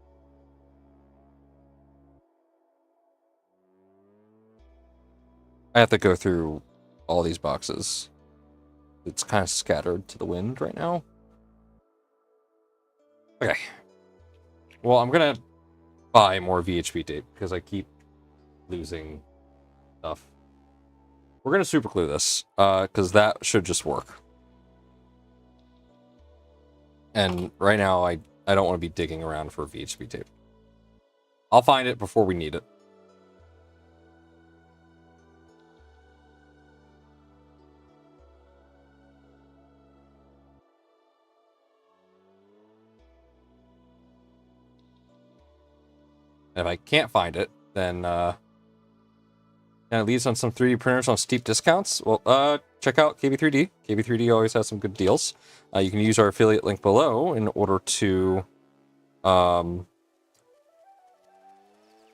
I have to go through all these boxes. It's kind of scattered to the wind right now. Okay. Well, I'm gonna buy more VHB tape because I keep losing stuff. We're gonna super glue this because that should just work. And right now, I don't want to be digging around for VHB tape. I'll find it before we need it. And if I can't find it, then and it leads on some 3D printers on steep discounts. Well, check out KB3D. KB3D always has some good deals. You can use our affiliate link below in order to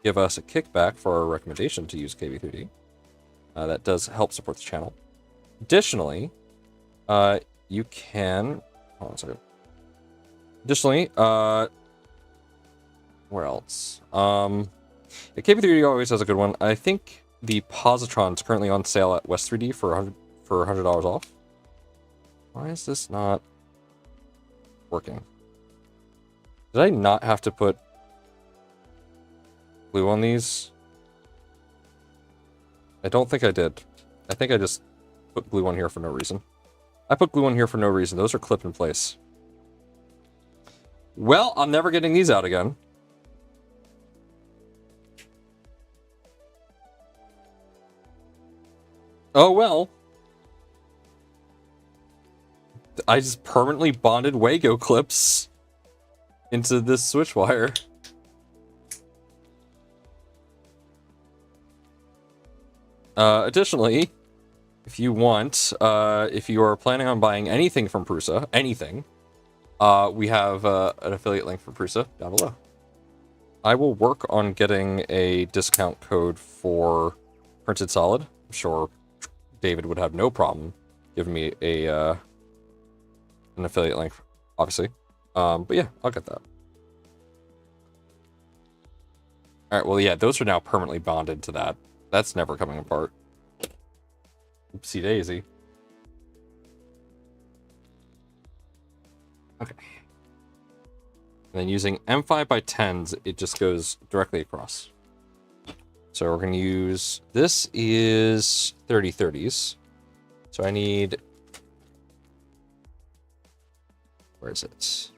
give us a kickback for our recommendation to use KB3D. That does help support the channel. Additionally, you can... Hold on a second. Additionally, where else? KB3D always has a good one. I think the Positron is currently on sale at West 3D for $100 off. Why is this not working? Did I not have to put glue on these? I don't think I did. I think I just put glue on here for no reason. I put glue on here for no reason. Those are clipped in place. Well, I'm never getting these out again. Oh well. I just permanently bonded Wago clips into this switch wire. Additionally, if you want, if you are planning on buying anything from Prusa, anything, we have an affiliate link for Prusa down below. I will work on getting a discount code for Printed Solid. I'm sure David would have no problem giving me a an affiliate link, obviously. But yeah, I'll get that. Alright, well yeah, those are now permanently bonded to that. That's never coming apart. Oopsie daisy. Okay. And then using M5x10s, it just goes directly across. So we're going to use... This is 3030s. So I need... Where is it?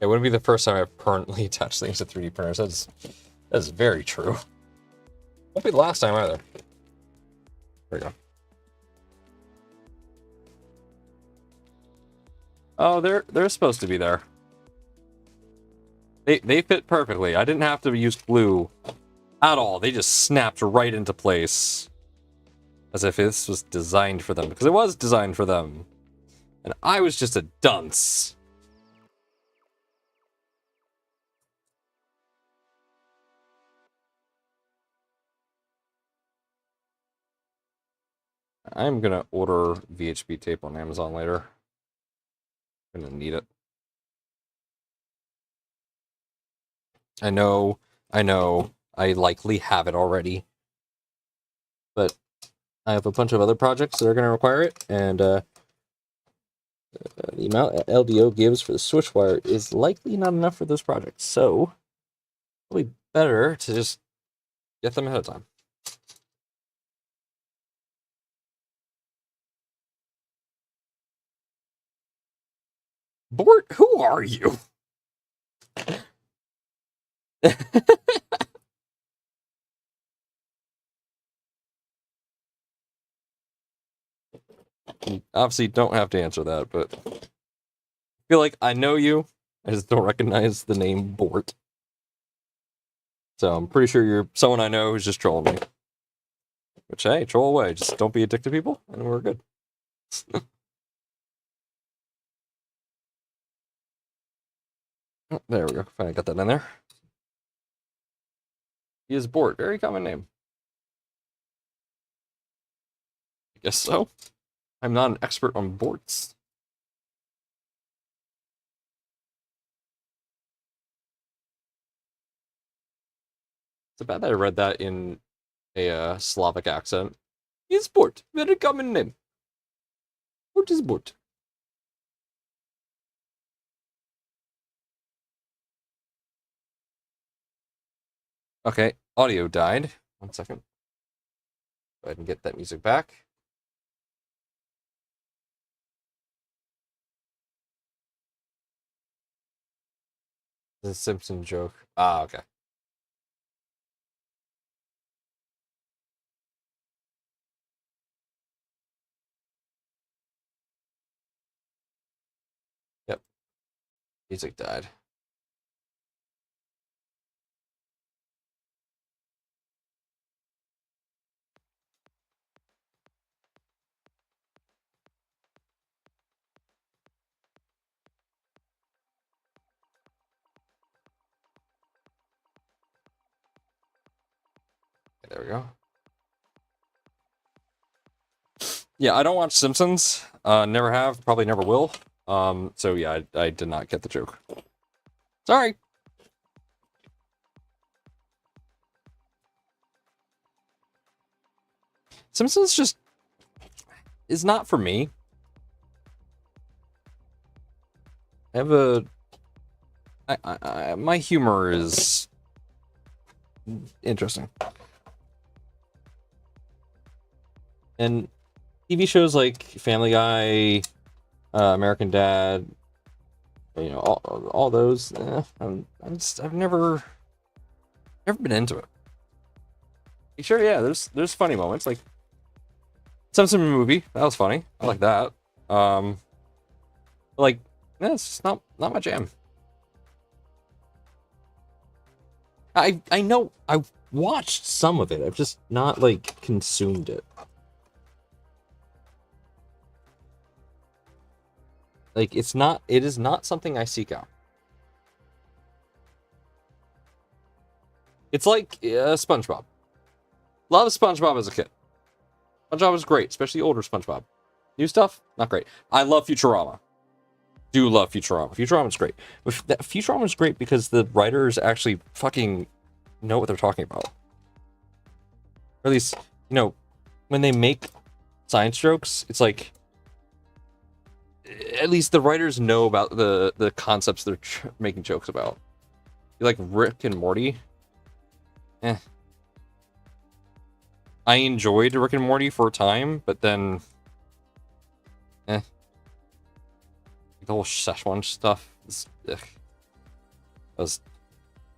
It wouldn't be the first time I've permanently attached things to 3D printers. That's very true. Won't be the last time either. There we go. Oh, they're supposed to be there. They fit perfectly. I didn't have to use glue at all. They just snapped right into place. As if this was designed for them. Because it was designed for them. And I was just a dunce. I'm gonna order VHB tape on Amazon later. I'm gonna need it. I know, I likely have it already. But I have a bunch of other projects that are gonna require it, and the amount LDO gives for the Switchwire is likely not enough for those projects, so it'll be better to just get them ahead of time. Bort, who are you? You obviously don't have to answer that, but I feel like I know you. I just don't recognize the name Bort. So I'm pretty sure you're someone I know who's just trolling me. Which, hey, troll away. Just don't be a dick to people, and we're good. Oh, there we go. Finally got that in there. He is Bort. Very common name. I guess so. I'm not an expert on Borts. It's bad that I read that in a Slavic accent. He is Bort. Very common name. What is Bort? Okay, audio died. 1 second. Go ahead and get that music back. The Simpson joke. Ah, okay. Music died. There we go. Yeah, I don't watch Simpsons. Never have, probably never will. So yeah, I did not get the joke. Sorry. Simpsons just is not for me. I have a... my humor is interesting. And TV shows like Family Guy, American Dad, you know, all those. I've never been into it. Sure, yeah. There's funny moments like Simpson movie. That was funny. I like that. Like, yeah, it's just not my jam. I know I've watched some of it. I've just not like consumed it. Like, it is not something I seek out. It's like SpongeBob. Love SpongeBob as a kid. SpongeBob was great, especially older SpongeBob. New stuff, not great. I love Futurama. Do love Futurama. Futurama's great. But Futurama's great because the writers actually fucking know what they're talking about. Or at least, you know, when they make science jokes, it's like, at least the writers know about the concepts they're making jokes about. You like Rick and Morty? Eh. I enjoyed Rick and Morty for a time, but then... The whole Szechuan stuff is...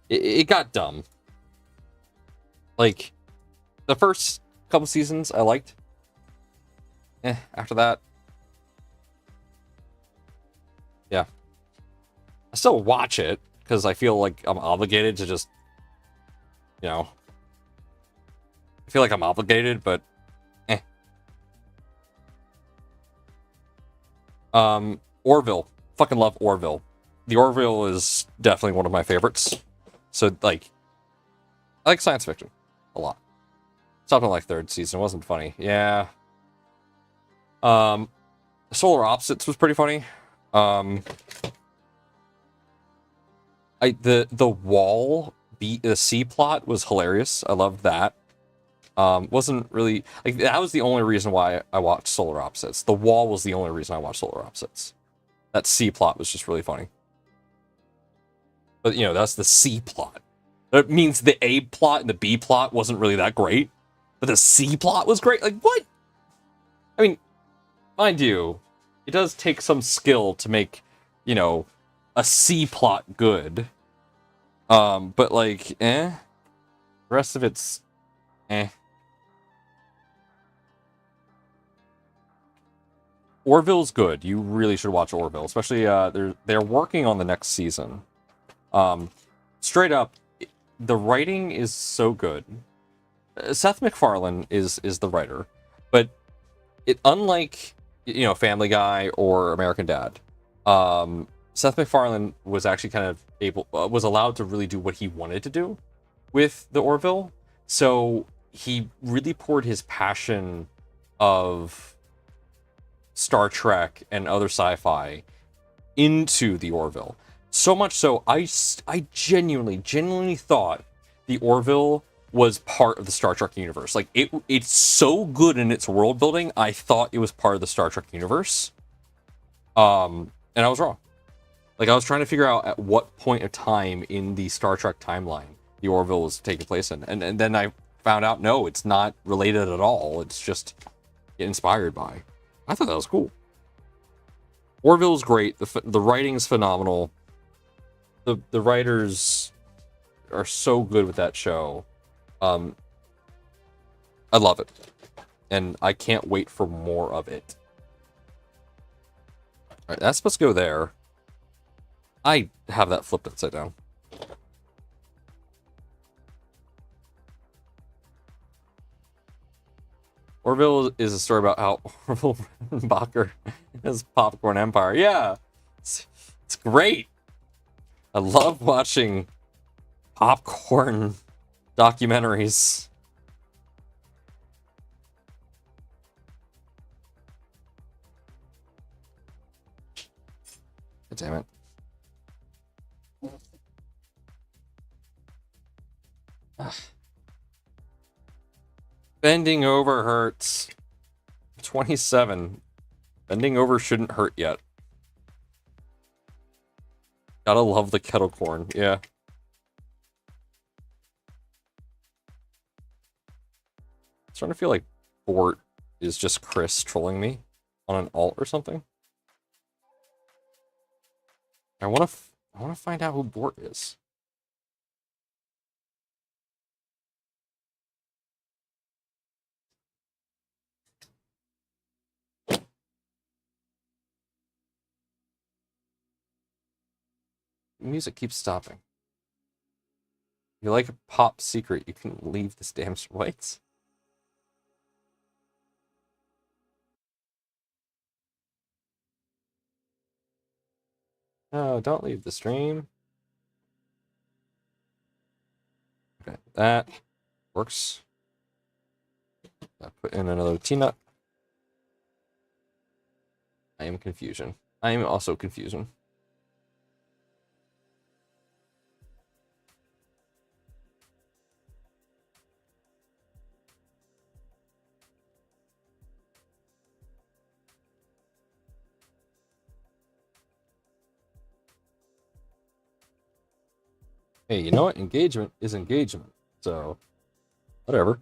It got dumb. Like, the first couple seasons I liked. After that... Yeah. I still watch it, because I feel like I'm obligated to just... You know... I feel like I'm obligated, but... Orville. Fucking love Orville. The Orville is definitely one of my favorites. So, like... I like science fiction. A lot. Stopped on, like, third season. It wasn't funny. Yeah. Solar Opposites was pretty funny. The wall the C plot was hilarious. I loved that. Wasn't really like that was the only reason why I watched Solar Opposites. The wall was the only reason I watched Solar Opposites. That C plot was just really funny. But you know, that's the C plot. That means the A plot and the B plot wasn't really that great. But the C plot was great. Like what? I mean, mind you, it does take some skill to make, you know, a C plot good. But like, the rest of it's Orville's good. You really should watch Orville, especially they're working on the next season. Straight up, the writing is so good. Seth MacFarlane is the writer, but unlike you know Family Guy or American Dad, Seth MacFarlane was actually kind of was allowed to really do what he wanted to do with the Orville. So he really poured his passion of Star Trek and other sci-fi into the Orville. So much so, I genuinely thought the Orville was part of the Star Trek universe. Like, it's so good in its world building, I thought it was part of the Star Trek universe. And I was wrong. Like, I was trying to figure out at what point of time in the Star Trek timeline the Orville was taking place in. And then I found out, no, it's not related at all. It's just inspired by. I thought that was cool. Orville's great. The writing is phenomenal. The writers are so good with that show. I love it. And I can't wait for more of it. Alright, that's supposed to go there. I have that flipped upside down. Orville is a story about how Orville Redenbacher has popcorn empire. Yeah, it's great. I love watching popcorn documentaries. God damn it. Ugh. Bending over hurts. 27. Bending over shouldn't hurt yet. Gotta love the kettle corn, yeah. I'm starting to feel like Bort is just Chris trolling me on an alt or something. I want to find out who Bort is. Music keeps stopping. You like a pop secret, you can leave this damn whites. No, don't leave the stream. Okay, that works. I put in another T-nut. I am confusion. I am also confusion. Hey, you know what? Engagement is engagement. So, whatever.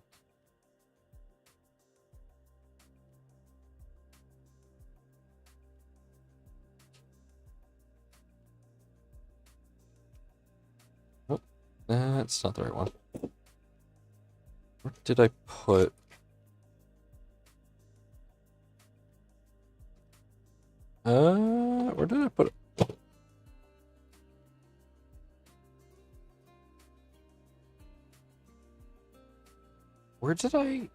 Oh, that's not the right one. Where did I put... where did I put it? Where did I...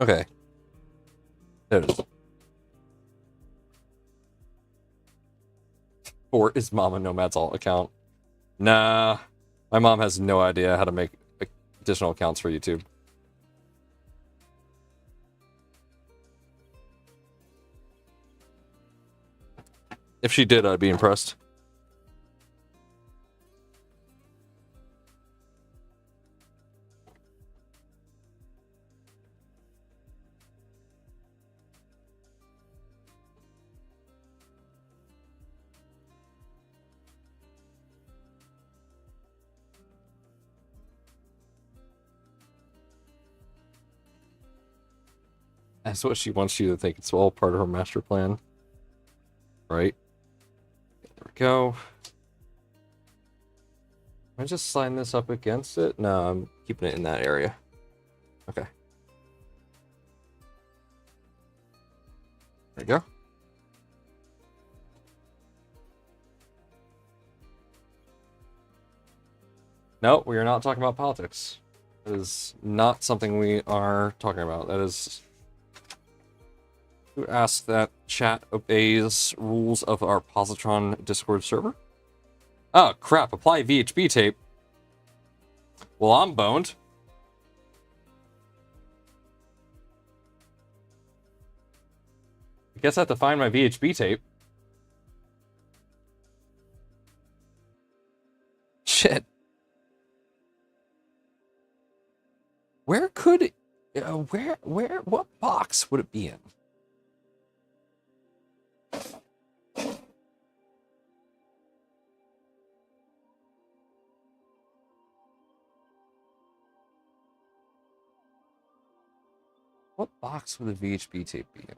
Okay. There it is. Or is Mama Nomad's alt account? Nah. My mom has no idea how to make additional accounts for YouTube. If she did, I'd be impressed. That's what she wants you to think. It's all part of her master plan. Right? There we go. Can I just sign this up against it? No, I'm keeping it in that area. Okay. There you go. No, we are not talking about politics. That is not something we are talking about. That is... Who asked that chat obeys rules of our Positron Discord server? Oh, crap. Apply VHB tape. Well, I'm boned. I guess I have to find my VHB tape. Shit. Where could it... what box would it be in? What box would the VHB tape be in?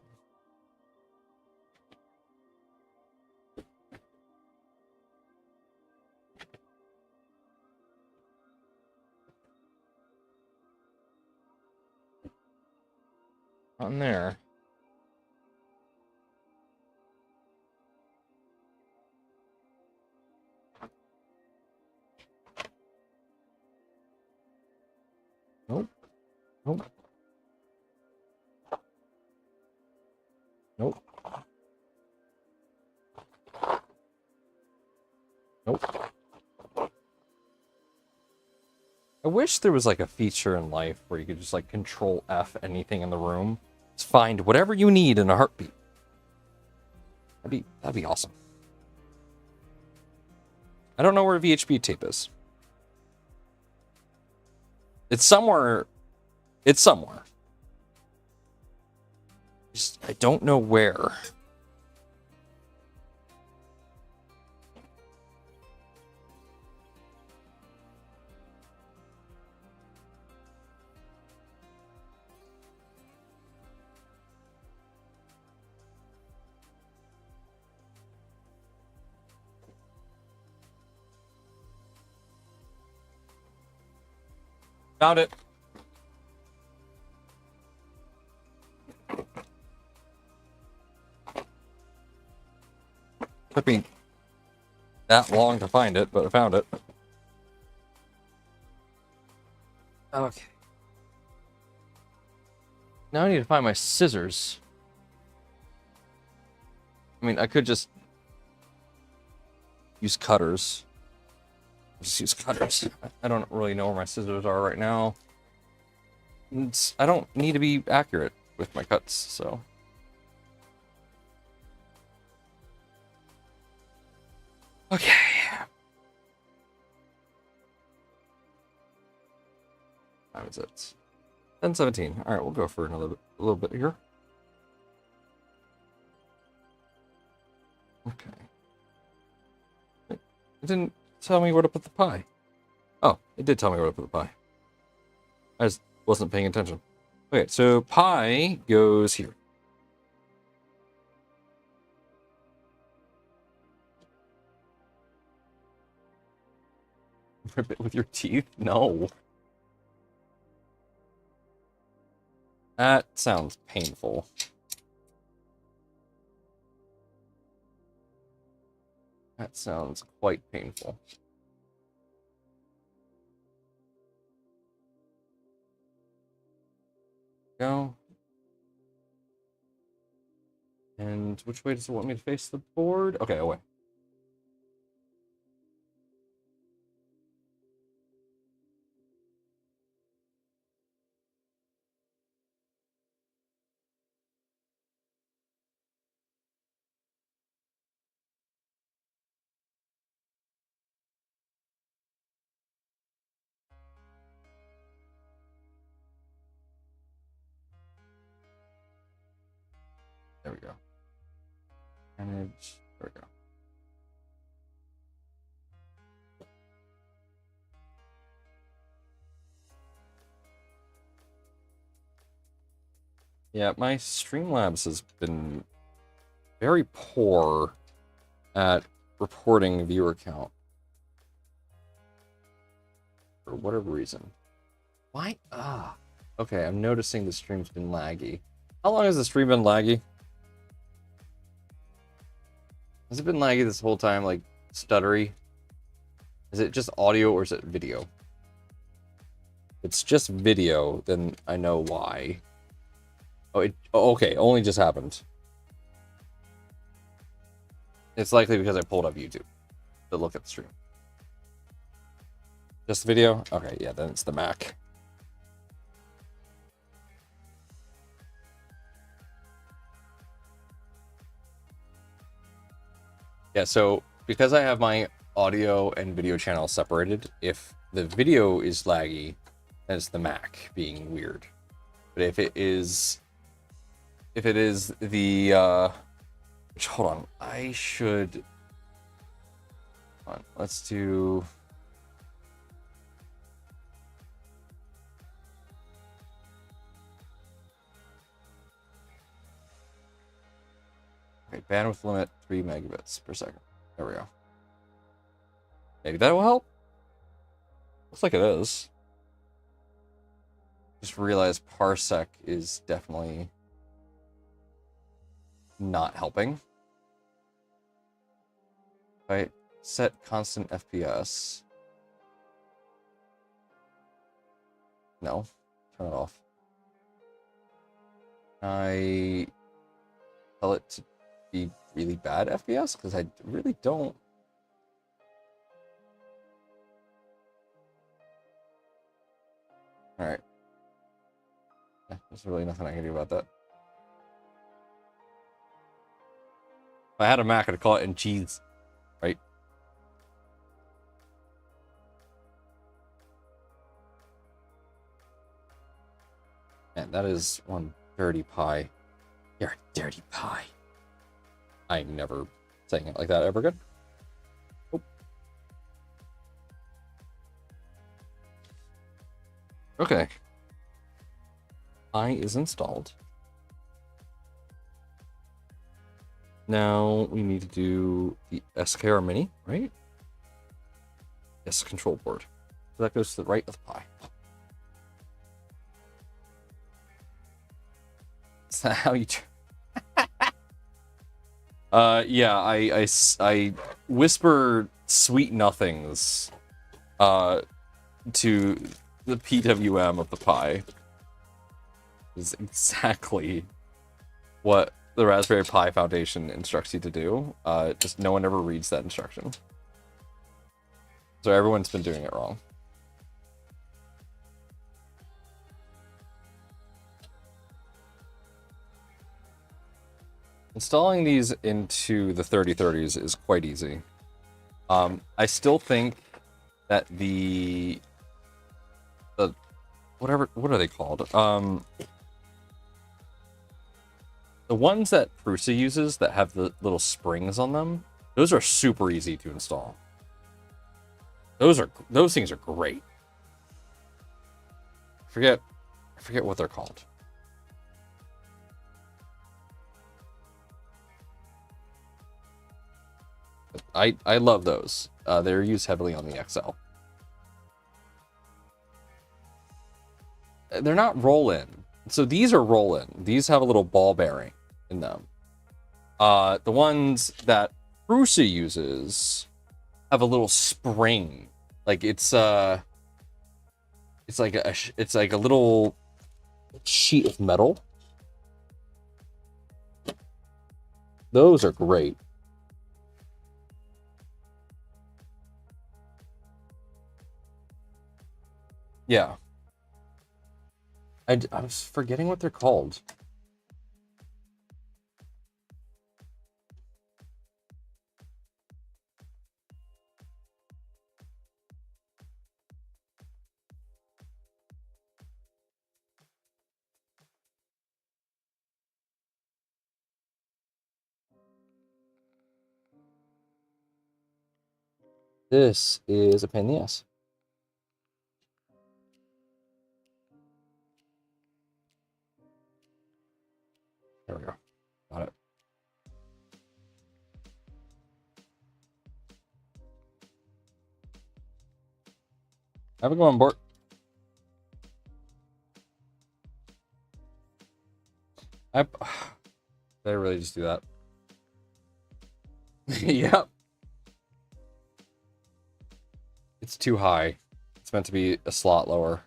On there. Nope. Nope. Nope. I wish there was like a feature in life where you could just like control F anything in the room. Just find whatever you need in a heartbeat. That'd be awesome. I don't know where VHB tape is. It's somewhere. It's somewhere. Just, I don't know where. Found it. Took me that long to find it, but I found it. Okay. Now I need to find my scissors. I mean, I could just use cutters. Just use cutters. I don't really know where my scissors are right now. I don't need to be accurate with my cuts, so. Okay. How is it? 10:17. All right, we'll go for a little bit here. Okay. It didn't tell me where to put the pie. Oh, it did tell me where to put the pie. I just wasn't paying attention. Okay, so pie goes here. Rip it with your teeth? No. That sounds painful. That sounds quite painful. Go. And which way does it want me to face the board? Okay, away. There we go. Manage. There we go. Yeah, my Streamlabs has been very poor at reporting viewer count. For whatever reason. Why? Okay, I'm noticing the stream's been laggy. How long has the stream been laggy? Has it been laggy this whole time, like stuttery? Is it just audio or is it video? If it's just video, then I know why. Oh, okay, only just happened. It's likely because I pulled up YouTube to look at the stream. Just the video? Okay, yeah, then it's the Mac. Yeah, so because I have my audio and video channel separated, if the video is laggy, then it's the Mac being weird. But if it is the hold on, I should hold on, let's do okay, bandwidth limit 3 megabits per second. There we go. Maybe that will help. Looks like it is. Just realized parsec is definitely not helping. Right, set constant FPS. No, turn it off. I tell it to be really bad FPS? Because I really don't. Alright. There's really nothing I can do about that. If I had a Mac, I'd call it in cheese. Right? Man, that is one dirty pie. You're a dirty pie. I'm never saying it like that ever again. Oh. Okay. Pie is installed. Now we need to do the SKR Mini, right? Yes, control board. So that goes to the right of the pie. Is that how you... yeah, I whisper sweet nothings to the PWM of the pie. Is exactly what the Raspberry Pi Foundation instructs you to do. Just no one ever reads that instruction. So everyone's been doing it wrong. Installing these into the 3030s is quite easy. I still think that the what are they called? The ones that Prusa uses that have the little springs on them, those are super easy to install. Those things are great. I forget what they're called. I love those. They're used heavily on the XL. They're not roll-in. So these are roll-in. These have a little ball bearing in them. The ones that Prusa uses have a little spring. Like it's like a little sheet of metal. Those are great. Yeah. I was forgetting what they're called. This is a pain in the ass. There we go. Got it. Have a go on board. Did I really just do that? Yep. It's too high. It's meant to be a slot lower.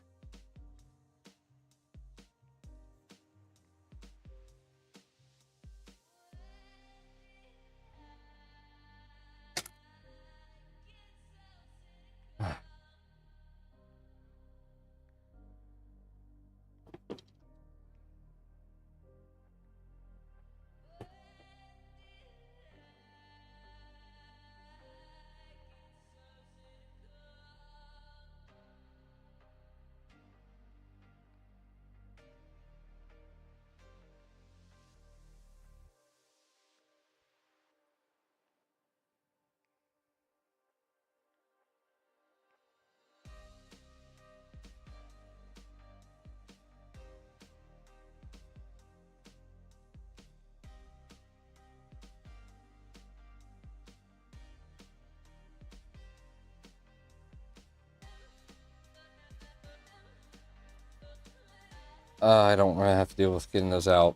I don't really have to deal with getting those out.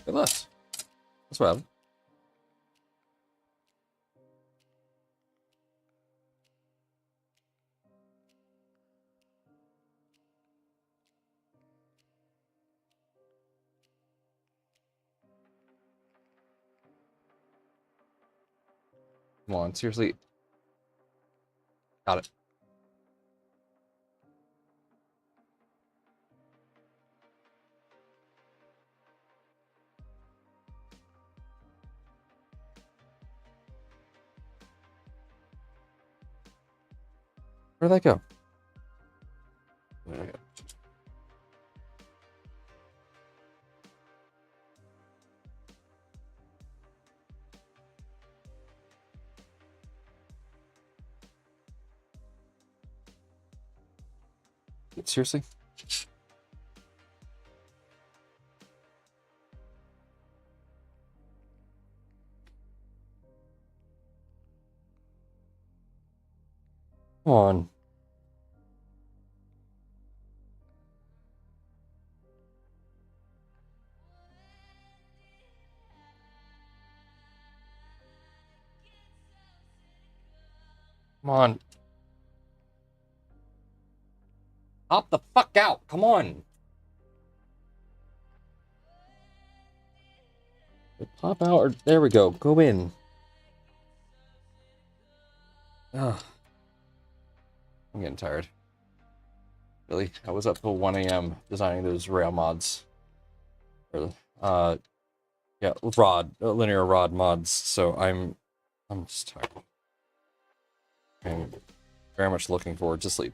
Hey, less. That's what happened. Come on, seriously. Got it. Where'd that go? There we go. Seriously? Come on. Come on. Hop the fuck out. Come on. Pop out or there we go. Go in. Ugh. I'm getting tired. Really? I was up till 1 a.m. designing those rail mods. Or, yeah, linear rod mods. So I'm just tired. I'm very much looking forward to sleep.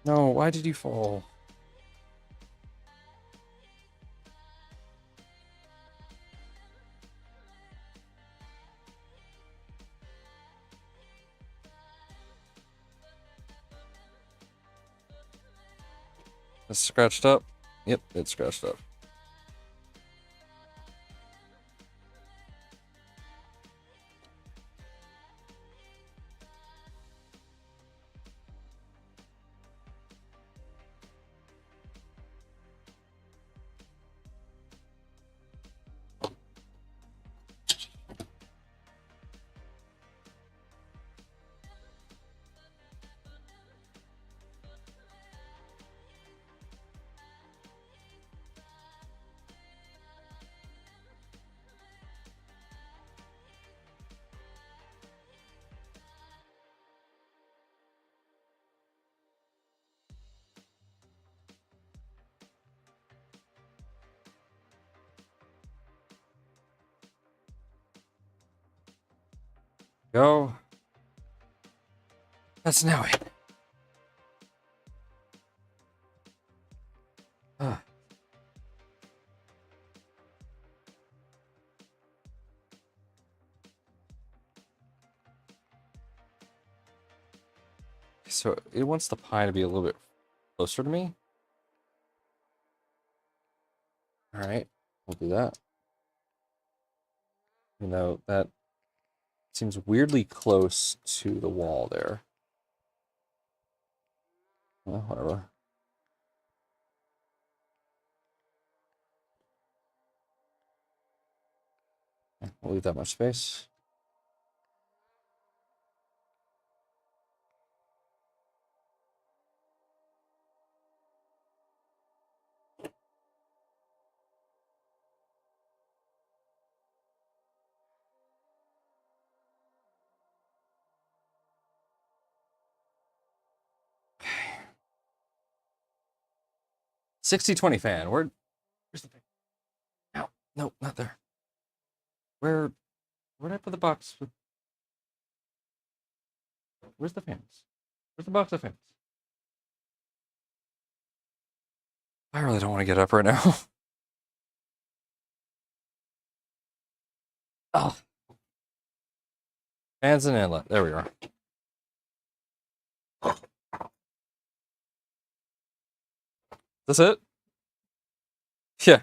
No, why did you fall? It's scratched up? Yep, it's scratched up. Go. That's now it. Ah. So it wants the pie to be a little bit closer to me. All right, we'll do that. You know, that seems weirdly close to the wall there. Well, whatever. We'll leave that much space. Okay. 60-20 fan. Where's the fan? No, no, not there. Where did I put the box? Where's the fans? Where's the box of fans? I really don't want to get up right now. Oh. Fans and inlet. There we are. That's it? Yeah.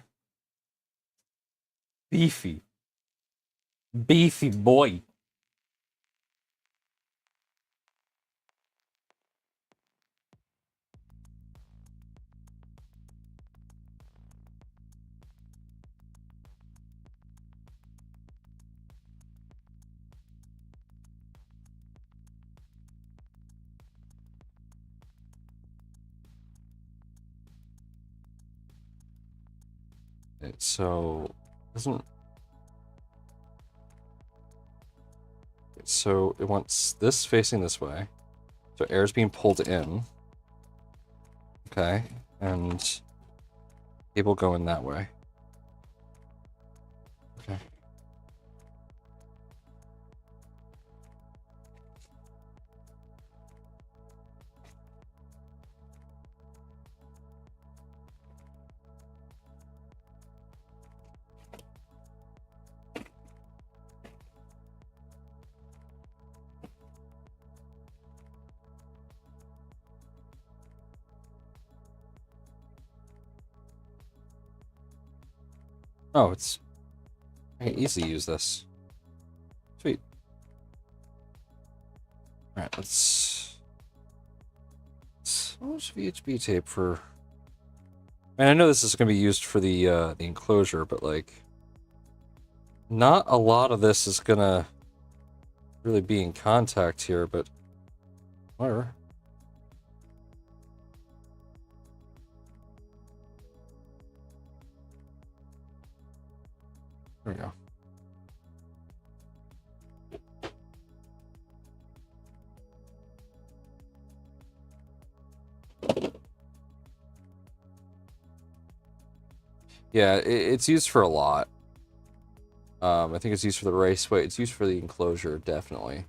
Beefy. Beefy boy. So doesn't So it wants this facing this way. So air's being pulled in. Okay, and cable going that way. Okay. Oh, it's... I can easily use this. Sweet. Alright, let's... How much VHB tape for... And I know this is going to be used for the enclosure, but, like... Not a lot of this is going to really be in contact here, but... Whatever. There we go. Yeah, it's used for a lot. I think it's used for the raceway. It's used for the enclosure, definitely.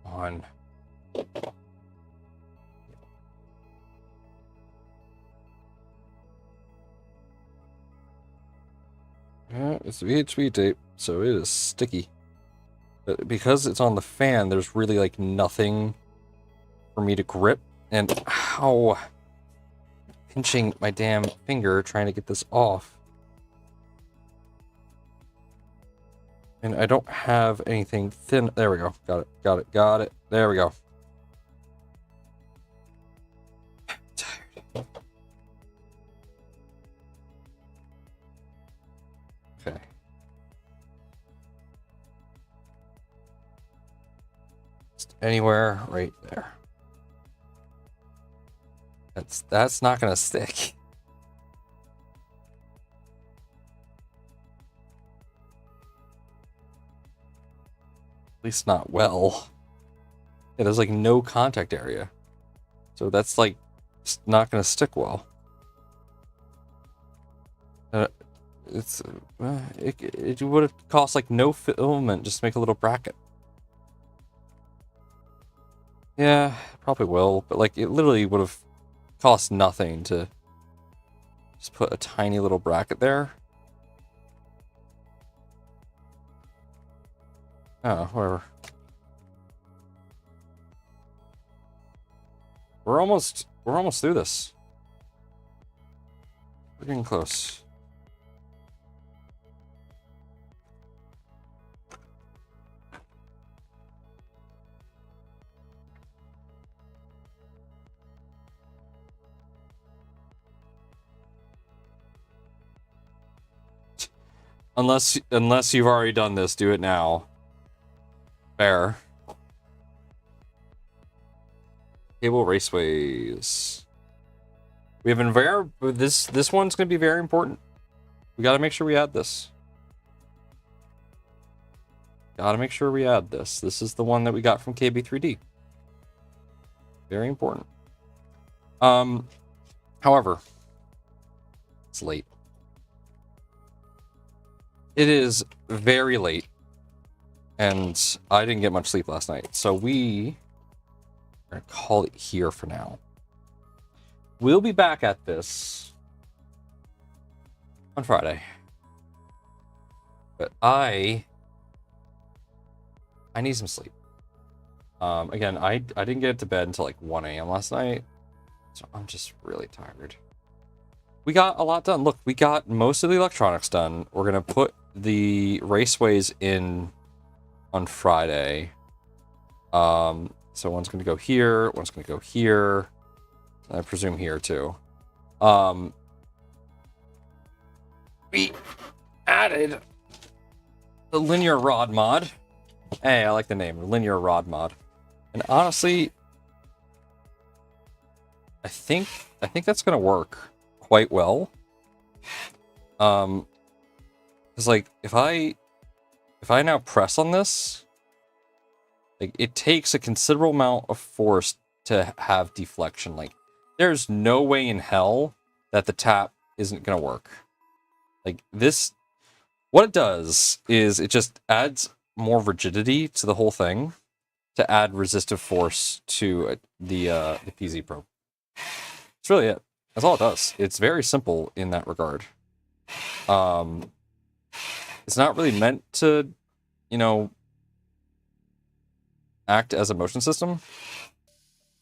On. Yeah, it's VHB tape, so it is sticky. But because it's on the fan, there's really like nothing for me to grip. And ow, pinching my damn finger trying to get this off. And I don't have anything thin. There we go. Got it. Got it. Got it. There we go. I'm tired. Okay. Just anywhere right there. That's not gonna stick. At least not well. Yeah, there's like no contact area. So that's like just not gonna stick well. It would have cost like no filament just to make a little bracket. Yeah, probably will, but like it literally would have cost nothing to just put a tiny little bracket there. Oh, whatever. We're almost through this. We're getting close. Unless you've already done this, do it now. Fair. Cable raceways. We have this one's gonna be very important. We gotta make sure we add this. Gotta make sure we add this. This is the one that we got from KB3D. Very important. However, it's late. It is very late, and I didn't get much sleep last night, so we are gonna call it here for now. We'll be back at this on Friday. But I need some sleep. Again, I didn't get to bed until like 1 a.m. last night, so I'm just really tired. We got a lot done. Look, we got most of the electronics done. We're gonna put the raceways in on Friday. So one's gonna go here, one's gonna go here. I presume here too. We added the linear rod mod. Hey, I like the name, linear rod mod. And honestly, I think that's gonna work quite well. Because like if I now press on this, like it takes a considerable amount of force to have deflection. Like there's no way in hell that the tap isn't gonna work. Like this, what it does is it just adds more rigidity to the whole thing to add resistive force to the PZ probe. That's really it. That's all it does. It's very simple in that regard. It's not really meant to, you know, act as a motion system,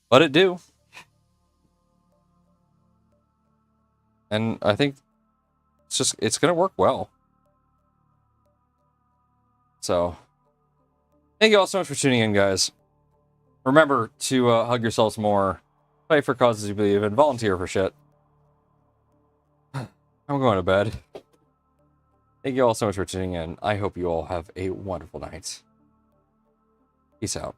but it do. And I think it's gonna work well. So, thank you all so much for tuning in, guys. Remember to hug yourselves more, fight for causes you believe in, volunteer for shit. I'm going to bed. Thank you all so much for tuning in. I hope you all have a wonderful night. Peace out.